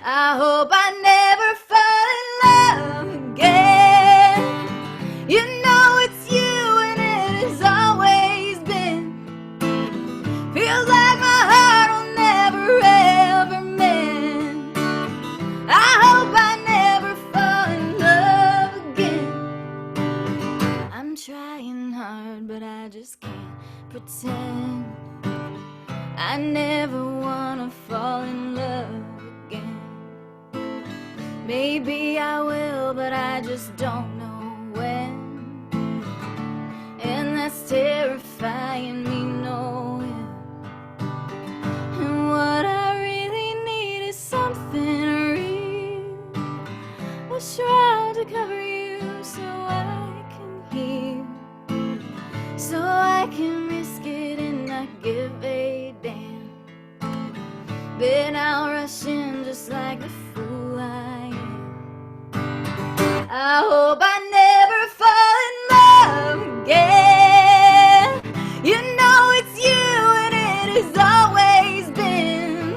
I hope I never fall in love again. You know it's you and it has always been. Feels like my heart will never ever mend. I hope I never fall in love again. I'm trying hard, but I just can't pretend. I never wanna fall in love again. Maybe I will, but I just don't know when. And that's terrifying me knowing. And what I really need is something real, a shroud to cover you so I can heal, so I can risk it and not give a damn. Then I'll rush in just like the fool I am. I hope I never fall in love again. You know it's you and it has always been.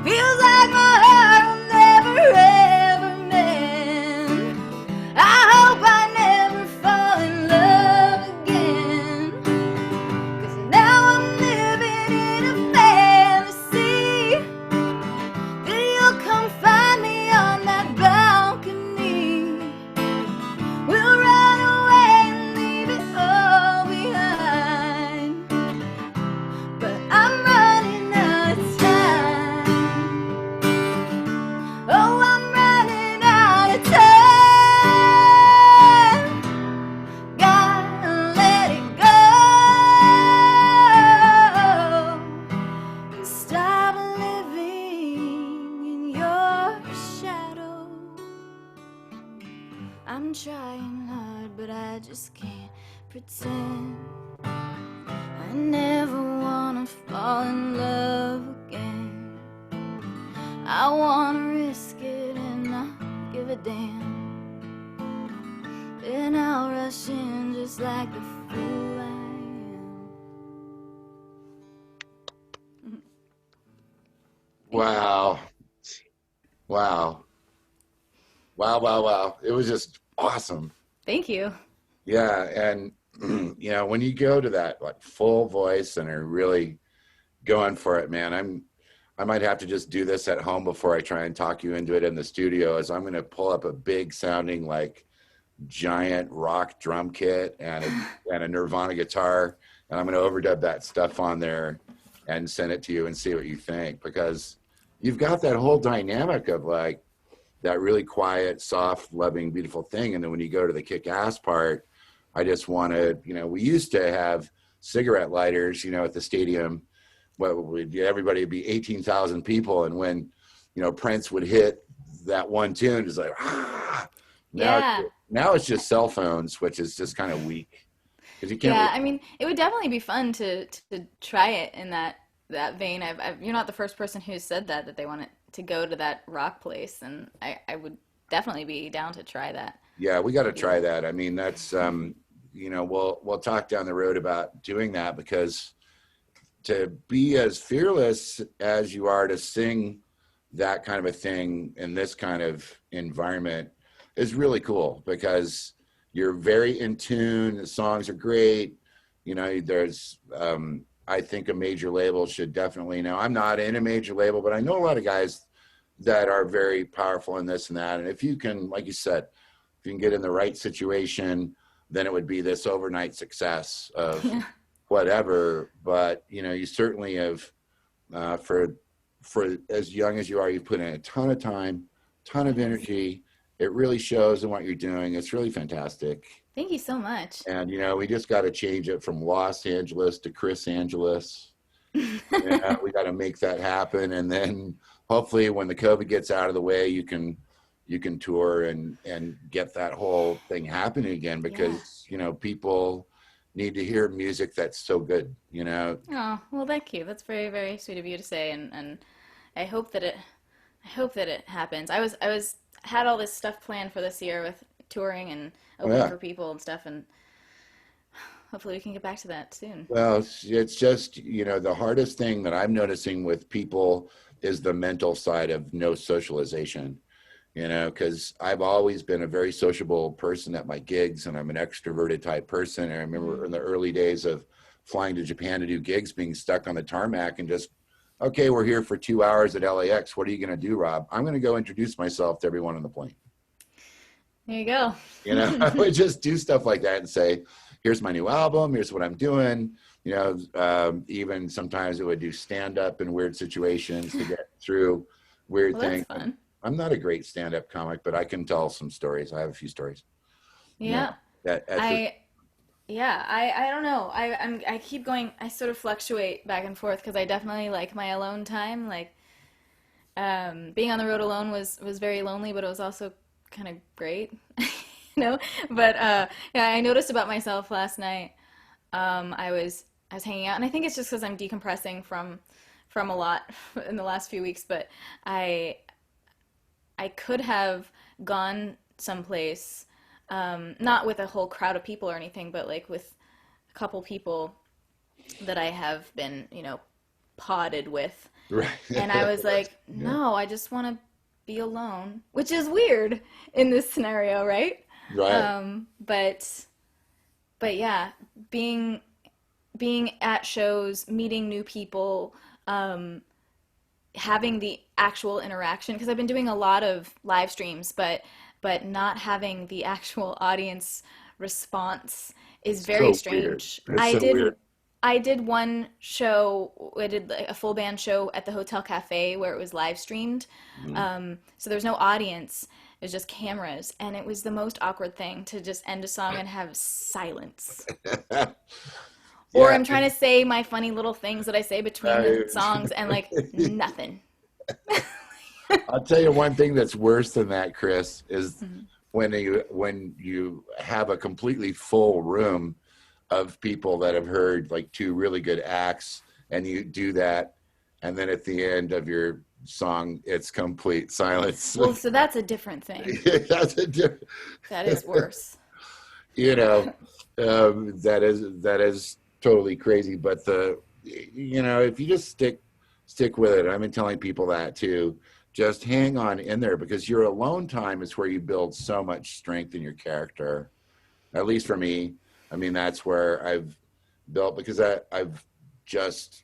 Feels like my heart will never ever mend. I hope I never fall in love again. 'Cause now I'm living in a fantasy that you'll come find me on that balcony. We'll run away and leave it all behind. But I'm running out of time. Oh, I'm running out of time. Gotta let it go and stop living in your shadow. I'm trying hard, but I just can't pretend. I never wanna fall in love again. I wanna risk it and not give a damn. Then I'll rush in just like the fool I am. Wow. Wow. Wow. Wow. Wow. It was just awesome. Thank you. Yeah. And, when you go to that like full voice and are really going for it, man, I might have to just do this at home before I try and talk you into it in the studio. Is I'm going to pull up a big sounding like giant rock drum kit and a Nirvana guitar, and I'm going to overdub that stuff on there and send it to you and see what you think, because you've got that whole dynamic of like that really quiet, soft, loving, beautiful thing, and then when you go to the kick-ass part, I just want to, we used to have cigarette lighters, at the stadium. Everybody would be 18,000 people, and when Prince would hit that one tune, it's like Yeah. now it's just cell phones, which is just kind of weak because you can't. Yeah, I mean, it would definitely be fun to try it in that vein. You're not the first person who said that they want it to go to that rock place, and I would definitely be down to try that. Yeah, we got to Maybe. try that. I mean, that's we'll talk down the road about doing that, because to be as fearless as you are to sing that kind of a thing in this kind of environment is really cool, because you're very in tune. The songs are great. There's I think a major label should definitely know. I'm not in a major label, but I know a lot of guys that are very powerful in this and that. And if you can, like you said, if you can get in the right situation, then it would be this overnight success of Yeah. whatever. But you certainly have, for as young as you are, you've put in a ton of time, ton of Yes. energy. It really shows in what you're doing. It's really fantastic. Thank you so much. And we just got to change it from Los Angeles to Kris Angelis. Yeah, we got to make that happen, and then hopefully, when the COVID gets out of the way, you can tour and get that whole thing happening again, because people need to hear music that's so good. Oh, well, thank you. That's very, very sweet of you to say, and I hope that it happens. I was had all this stuff planned for this year with touring and Oh, opening yeah. for people and stuff, and hopefully we can get back to that soon. Well, it's just, the hardest thing that I'm noticing with people is the mental side of no socialization, because I've always been a very sociable person at my gigs, and I'm an extroverted type person. And I remember in the early days of flying to Japan to do gigs, being stuck on the tarmac and just, okay, we're here for 2 hours at LAX. What are you going to do, Rob? I'm going to go introduce myself to everyone on the plane. There you go. I would just do stuff like that and say, here's my new album. Here's what I'm doing. Even sometimes it would do stand up in weird situations to get through weird Well, that's things. fun. I'm not a great stand up comic, but I can tell some stories. I have a few stories. Yeah. That I Yeah, I don't know. I keep going. I sort of fluctuate back and forth because I definitely like my alone time. Like being on the road alone was very lonely, but it was also kind of great, But yeah, I noticed about myself last night. I was hanging out, and I think it's just because I'm decompressing from a lot in the last few weeks. But I I could have gone someplace, not with a whole crowd of people or anything, but like with a couple people that I have been, potted with. right. And I was like, Yeah. no, I just want to be alone, which is weird in this scenario, right? Right. But yeah, being at shows, meeting new people, having the actual interaction, because I've been doing a lot of live streams, but not having the actual audience response is very So weird. strange. It's so weird. I did one show. I did like a full band show at the Hotel Cafe where it was live streamed. Mm. So there was no audience. It was just cameras, and it was the most awkward thing to just end a song and have silence. Or Yeah. I'm trying to say my funny little things that I say between the songs and like nothing. I'll tell you one thing that's worse than that, Kris, is when you have a completely full room of people that have heard like two really good acts, and you do that, and then at the end of your song, it's complete silence. Well, so that's a different thing. That's a different, That is worse. that is totally crazy. But if you just stick with it, I've been telling people that too. Just hang on in there, because your alone time is where you build so much strength in your character. At least for me, I mean, that's where I've built, because I've just,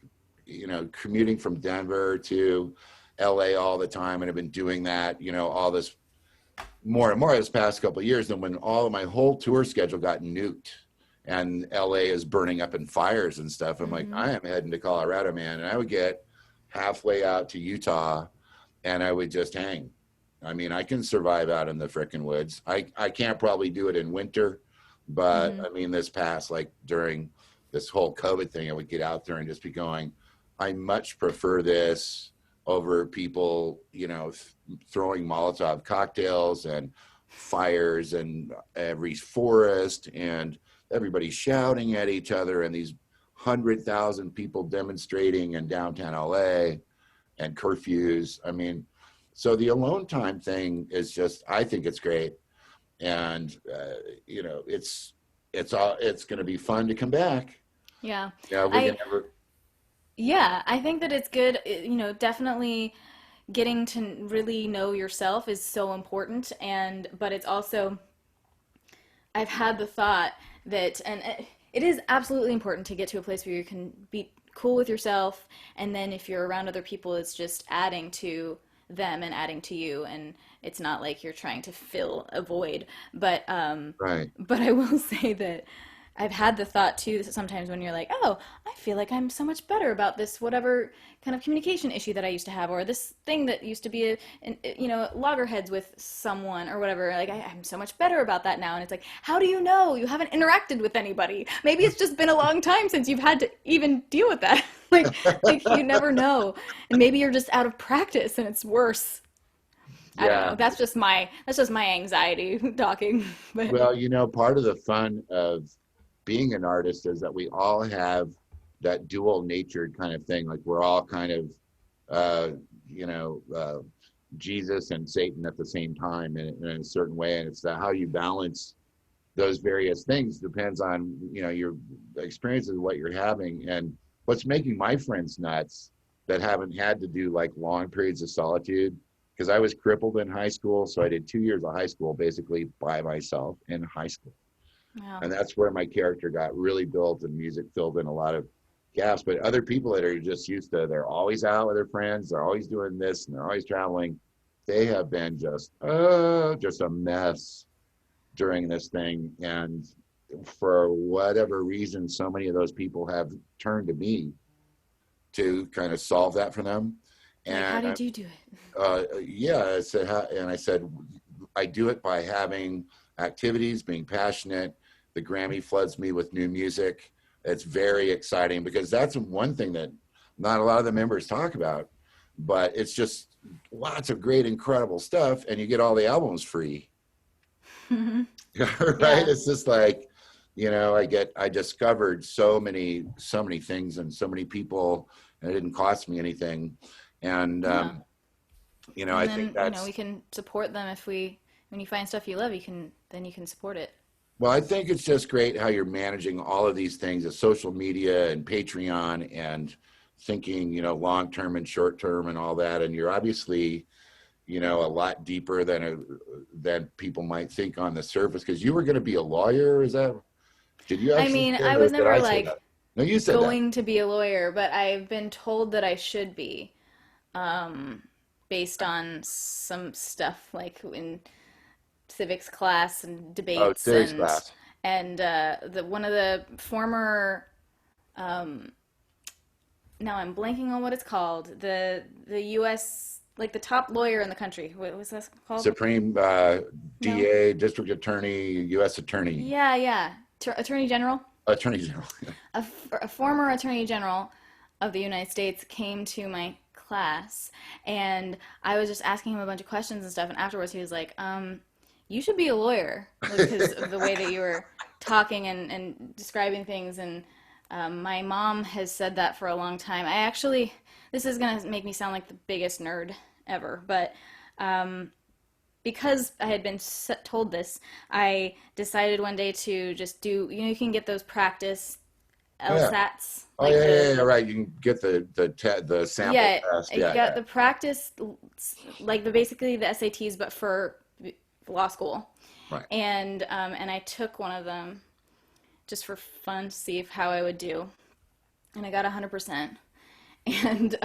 commuting from Denver to LA all the time. And I've been doing that, all this more and more this past couple of years. And when all of my whole tour schedule got nuked and LA is burning up in fires and stuff, I'm like, I am heading to Colorado, man. And I would get halfway out to Utah and I would just hang. I mean, I can survive out in the frickin' woods. I can't probably do it in winter, but I mean, this past, like during this whole COVID thing, I would get out there and just be going, I much prefer this over people, throwing Molotov cocktails and fires and every forest and everybody shouting at each other and these 100,000 people demonstrating in downtown LA and curfews. I mean, So the alone time thing is just, I think it's great. And, you know, it's going to be fun to come back. Yeah. Yeah. We're going I to, Yeah, I think that it's good, you know, definitely getting to really know yourself is so important, and but it's also I've had the thought that, and it is absolutely important to get to a place where you can be cool with yourself, and then if you're around other people, it's just adding to them and adding to you, and it's not like you're trying to fill a void. right. But I will say that I've had the thought too sometimes when you're like, oh, I feel like I'm so much better about this whatever kind of communication issue that I used to have, or this thing that used to be you know, loggerheads with someone or whatever. Like I'm so much better about that now, and it's like, how do you know? You haven't interacted with anybody. Maybe it's just been a long time since you've had to even deal with that. like you never know, and maybe you're just out of practice, and it's worse. I don't know. Yeah. That's just my anxiety talking. But Well, you know, part of the fun of being an artist is that we all have that dual natured kind of thing. Like we're all kind of, uh, you know, Jesus and Satan at the same time in a certain way. And it's that how you balance those various things depends on, you know, your experiences, what you're having. And what's making my friends nuts that haven't had to do like long periods of solitude, because I was crippled in high school. So I did 2 years of high school basically by myself in high school. wow. And that's where my character got really built, and music filled in a lot of gaps. But other people that are just used to, they're always out with their friends, they're always doing this, and they're always traveling. They have been just a mess during this thing. And for whatever reason, so many of those people have turned to me to kind of solve that for them. Like, how And did you do it? yeah, I said, and I said, I do it by having activities, being passionate. The Grammy floods me with new music. It's very exciting because that's one thing that not a lot of the members talk about, but it's just lots of great, incredible stuff. And you get all the albums free, right? Yeah. It's just like, you know, I discovered so many things and so many people, and it didn't cost me anything. And, Yeah. you know, I And think then, you know, that's, we can support them if when you find stuff you love, then you can support it. well, I think it's just great how you're managing all of these things, the social media and Patreon, and thinking, you know, long term and short term and all that. And you're obviously, you know, a lot deeper than people might think on the surface. Because you were going to be a lawyer, is that? Did you I actually mean, say I that, or was did never I say like that? No, you said that. going to be a lawyer, but I've been told that I should be, um, based on some stuff like in civics class and Oh, debates, civics class. and the one of the former, um, now I'm blanking on what it's called, the U.S. like the top lawyer in the country. What was this called? Supreme No. DA, District Attorney, U.S. Attorney, Yeah, yeah. Attorney General. Attorney General. A former Attorney General of the United States came to my class, and I was just asking him a bunch of questions and stuff. And afterwards, he was like, "You should be a lawyer, like, because of the way that you were talking and describing things." And my mom has said that for a long time. I actually, this is gonna make me sound like the biggest nerd ever, but um, because I had been told this, I decided one day to just do, you know, you can get those practice Oh, yeah. LSATs, Oh, like yeah, yeah, the, yeah, right. You can get the sample yeah, test. I Yeah, got yeah. the practice, like basically the SATs, but for law school. Right. And I took one of them just for fun to see how I would do. And I got 100%. And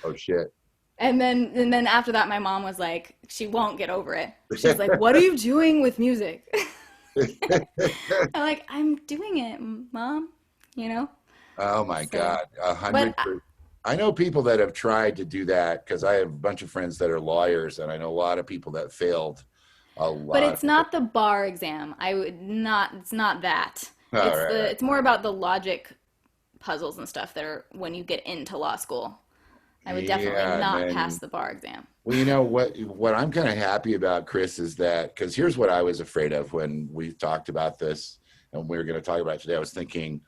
Oh, shit. and then after that, my mom was like, she won't get over it. She's like, "What are you doing with music?" I'm like, "I'm doing it, mom." You know. Oh my So, God, a but hundred. I know people that have tried to do that because I have a bunch of friends that are lawyers, and I know a lot of people that failed. A but lot of it's people. not the bar exam. I would not. It's not that. All right, right. It's more about the logic puzzles and stuff that are when you get into law school. I would definitely Yeah, and not pass then, the bar exam. well, you know what I'm kind of happy about, Kris, is that because here's what I was afraid of when we talked about this, and we were going to talk about it today. I was thinking,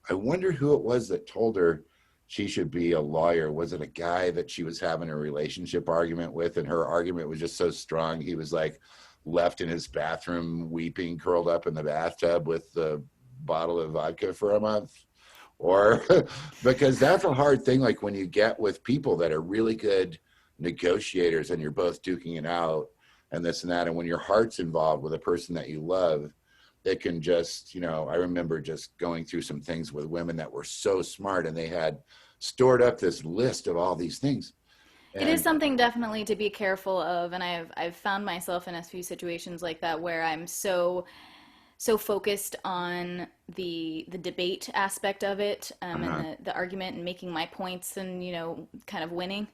I wonder who it was that told her she should be a lawyer. Was it a guy that she was having a relationship argument with, and her argument was just so strong, he was like left in his bathroom weeping, curled up in the bathtub with the bottle of vodka for a month? Or because that's a hard thing, like when you get with people that are really good negotiators and you're both duking it out and this and that, and when your heart's involved with a person that you love, it can just, I remember just going through some things with women that were so smart, and they had stored up this list of all these things. It is And something definitely to be careful of, and I've found myself in a few situations like that where I'm so focused on the debate aspect of it, uh-huh, and the argument and making my points and kind of winning,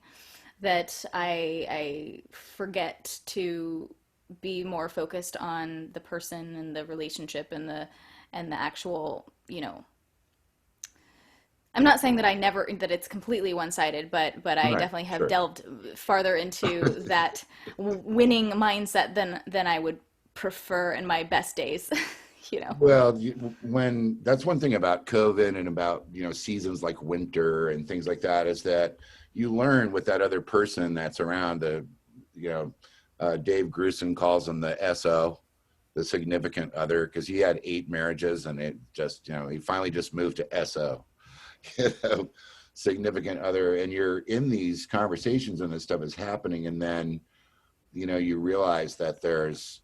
that I forget to be more focused on the person and the relationship and the actual, I'm not saying that that it's completely one-sided, but I right, definitely have sure. delved farther into that winning mindset than I would prefer in my best days, you know. Well, when that's one thing about COVID and about, seasons like winter and things like that, is that you learn with that other person that's around you know, Dave Grusin calls him the SO, the significant other, because he had 8 marriages and it just, he finally just moved to SO, you know, significant other. And you're in these conversations and this stuff is happening. And then, you realize that there's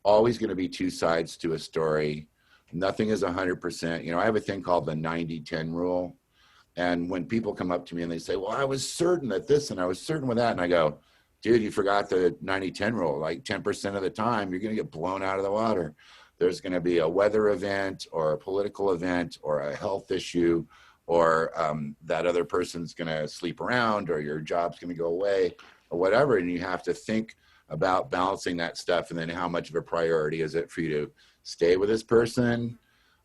always going to be 2 sides to a story. Nothing is 100%. I have a thing called the 90-10 rule. And when people come up to me and they say, well, I was certain that this and I was certain with that. And I go, dude, you forgot the 90-10 rule. Like 10% of the time, you're going to get blown out of the water. There's going to be a weather event or a political event or a health issue, or that other person's going to sleep around, or your job's going to go away, or whatever. And you have to think about balancing that stuff. And then how much of a priority is it for you to stay with this person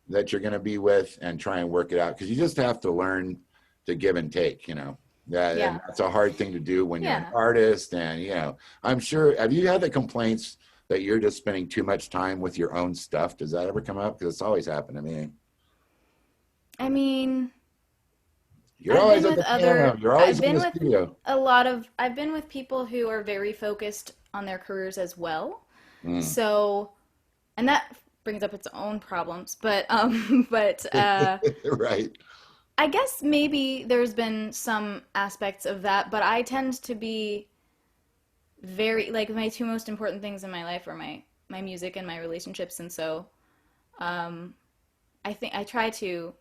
that you're going to be with and try and work it out? Because you just have to learn to give and take, that, Yeah. and that's a hard thing to do when you're an Yeah. artist. And, I'm sure, have you had the complaints that you're just spending too much time with your own stuff? Does that ever come up? Because it's always happened to me. I mean, You're always at the piano. You're always I've in been the with studio. I've been with people who are very focused on their careers as well. Mm. So, and that brings up its own problems, but but Right. I guess maybe there's been some aspects of that, but I tend to be very, like, my 2 most important things in my life are my music and my relationships, and so um I think I try to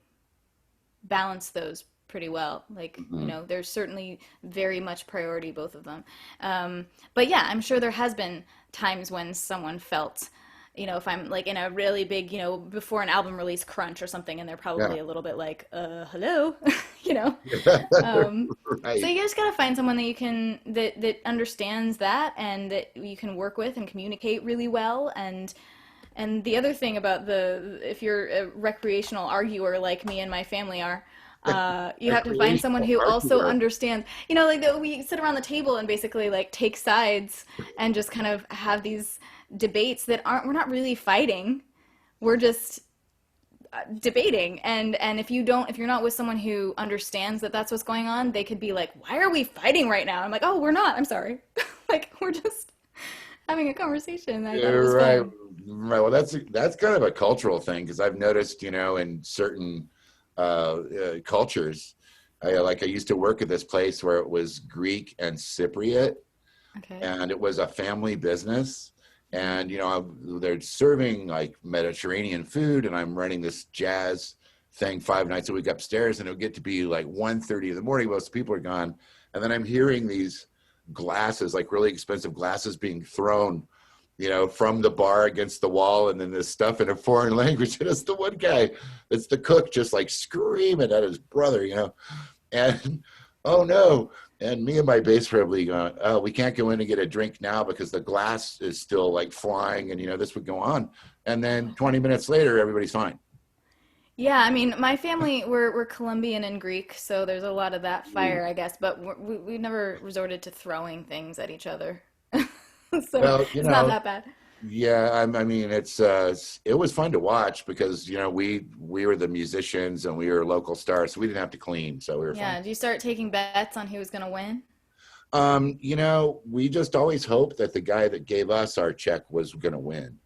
balance those pretty well. Like, Mhm. there's certainly very much priority, both of them. But yeah, I'm sure there has been times when someone felt, if I'm like in a really big, before an album release crunch or something, and they're Yeah. probably a little bit like, hello, you know. So Right. you just gotta find someone that you can that understands that and that you can work with and communicate really well. And the other thing about if you're a recreational arguer like me and my family are, you have to find someone Recreational who also arguer. understands, we sit around the table and basically like take sides and just kind of have these debates that we're not really fighting. We're just debating. And if you're not with someone who understands that that's what's going on, they could be like, why are we fighting right now? I'm like, oh, we're not. I'm sorry. Like, we're just having a conversation. I thought it You're was right. fun. Right. Well, that's kind of a cultural thing, because I've noticed, in certain cultures, I used to work at this place where it was Greek and Cypriot, Okay. and it was a family business. And they're serving like Mediterranean food, and I'm running this jazz thing 5 nights a week upstairs, and it would get to be like 1:30 in the morning. Most people are gone, and then I'm hearing these glasses, like really expensive glasses, being thrown, from the bar against the wall, and then this stuff in a foreign language. And it's the one guy, it's the cook, just like screaming at his brother, and oh no. And me and my bass player would be going, oh, we can't go in and get a drink now because the glass is still like flying, and this would go on. And then 20 minutes later, everybody's fine. Yeah, I mean, my family, we're Colombian and Greek, so there's a lot of that Ooh. fire, I guess, but we've never resorted to throwing things at each other. So Well, it's not that bad. Yeah, I mean, it was fun to watch because we were the musicians and we were local stars, so we didn't have to clean, so we were fine. Yeah. Did you start taking bets on who was gonna win? We just always hoped that the guy that gave us our check was going to win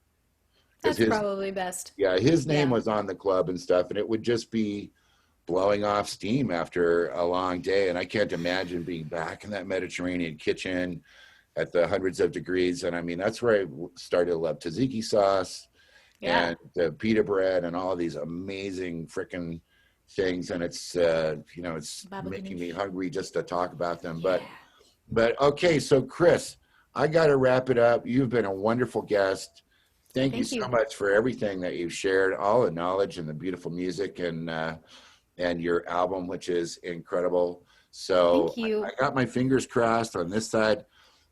because That's probably best. his name Yeah. was on the club and stuff, and it would just be blowing off steam after a long day. And I can't imagine being back in that Mediterranean kitchen at the hundreds of degrees. And I mean, that's where I started to love tzatziki sauce Yeah. and pita bread and all of these amazing freaking things. And it's Baba making me ganoush. hungry just to talk about them. Yeah. But okay, so Kris, I got to wrap it up. You've been a wonderful guest. Thank you Thank so you. much for everything that you've shared, all the knowledge and the beautiful music and your album, which is incredible. So Thank you. I got my fingers crossed on this side,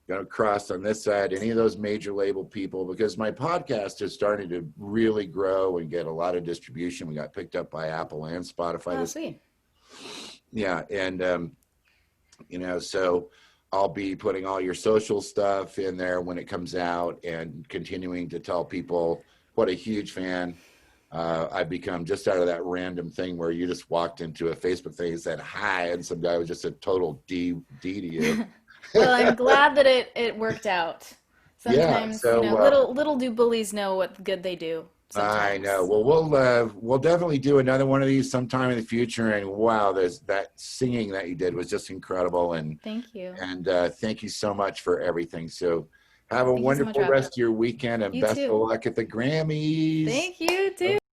gonna cross on this side, any of those major label people, because my podcast is starting to really grow and get a lot of distribution. We got picked up by Apple and Spotify Oh, this, sweet. yeah, and so I'll be putting all your social stuff in there when it comes out and continuing to tell people what a huge fan I've become just out of that random thing where you just walked into a Facebook thing and said hi, and some guy was just a total D to you. Well, I'm glad that it worked out. Yeah, Sometimes, so little do bullies know what good they do. I Sometimes. know. Well, we'll definitely do another one of these sometime in the future. And wow, there's that singing that you did was just incredible. And Thank you. thank you so much for everything. So have a Thank you so much, wonderful Rob. rest of your weekend and You best of too. luck at the Grammys. Thank you too.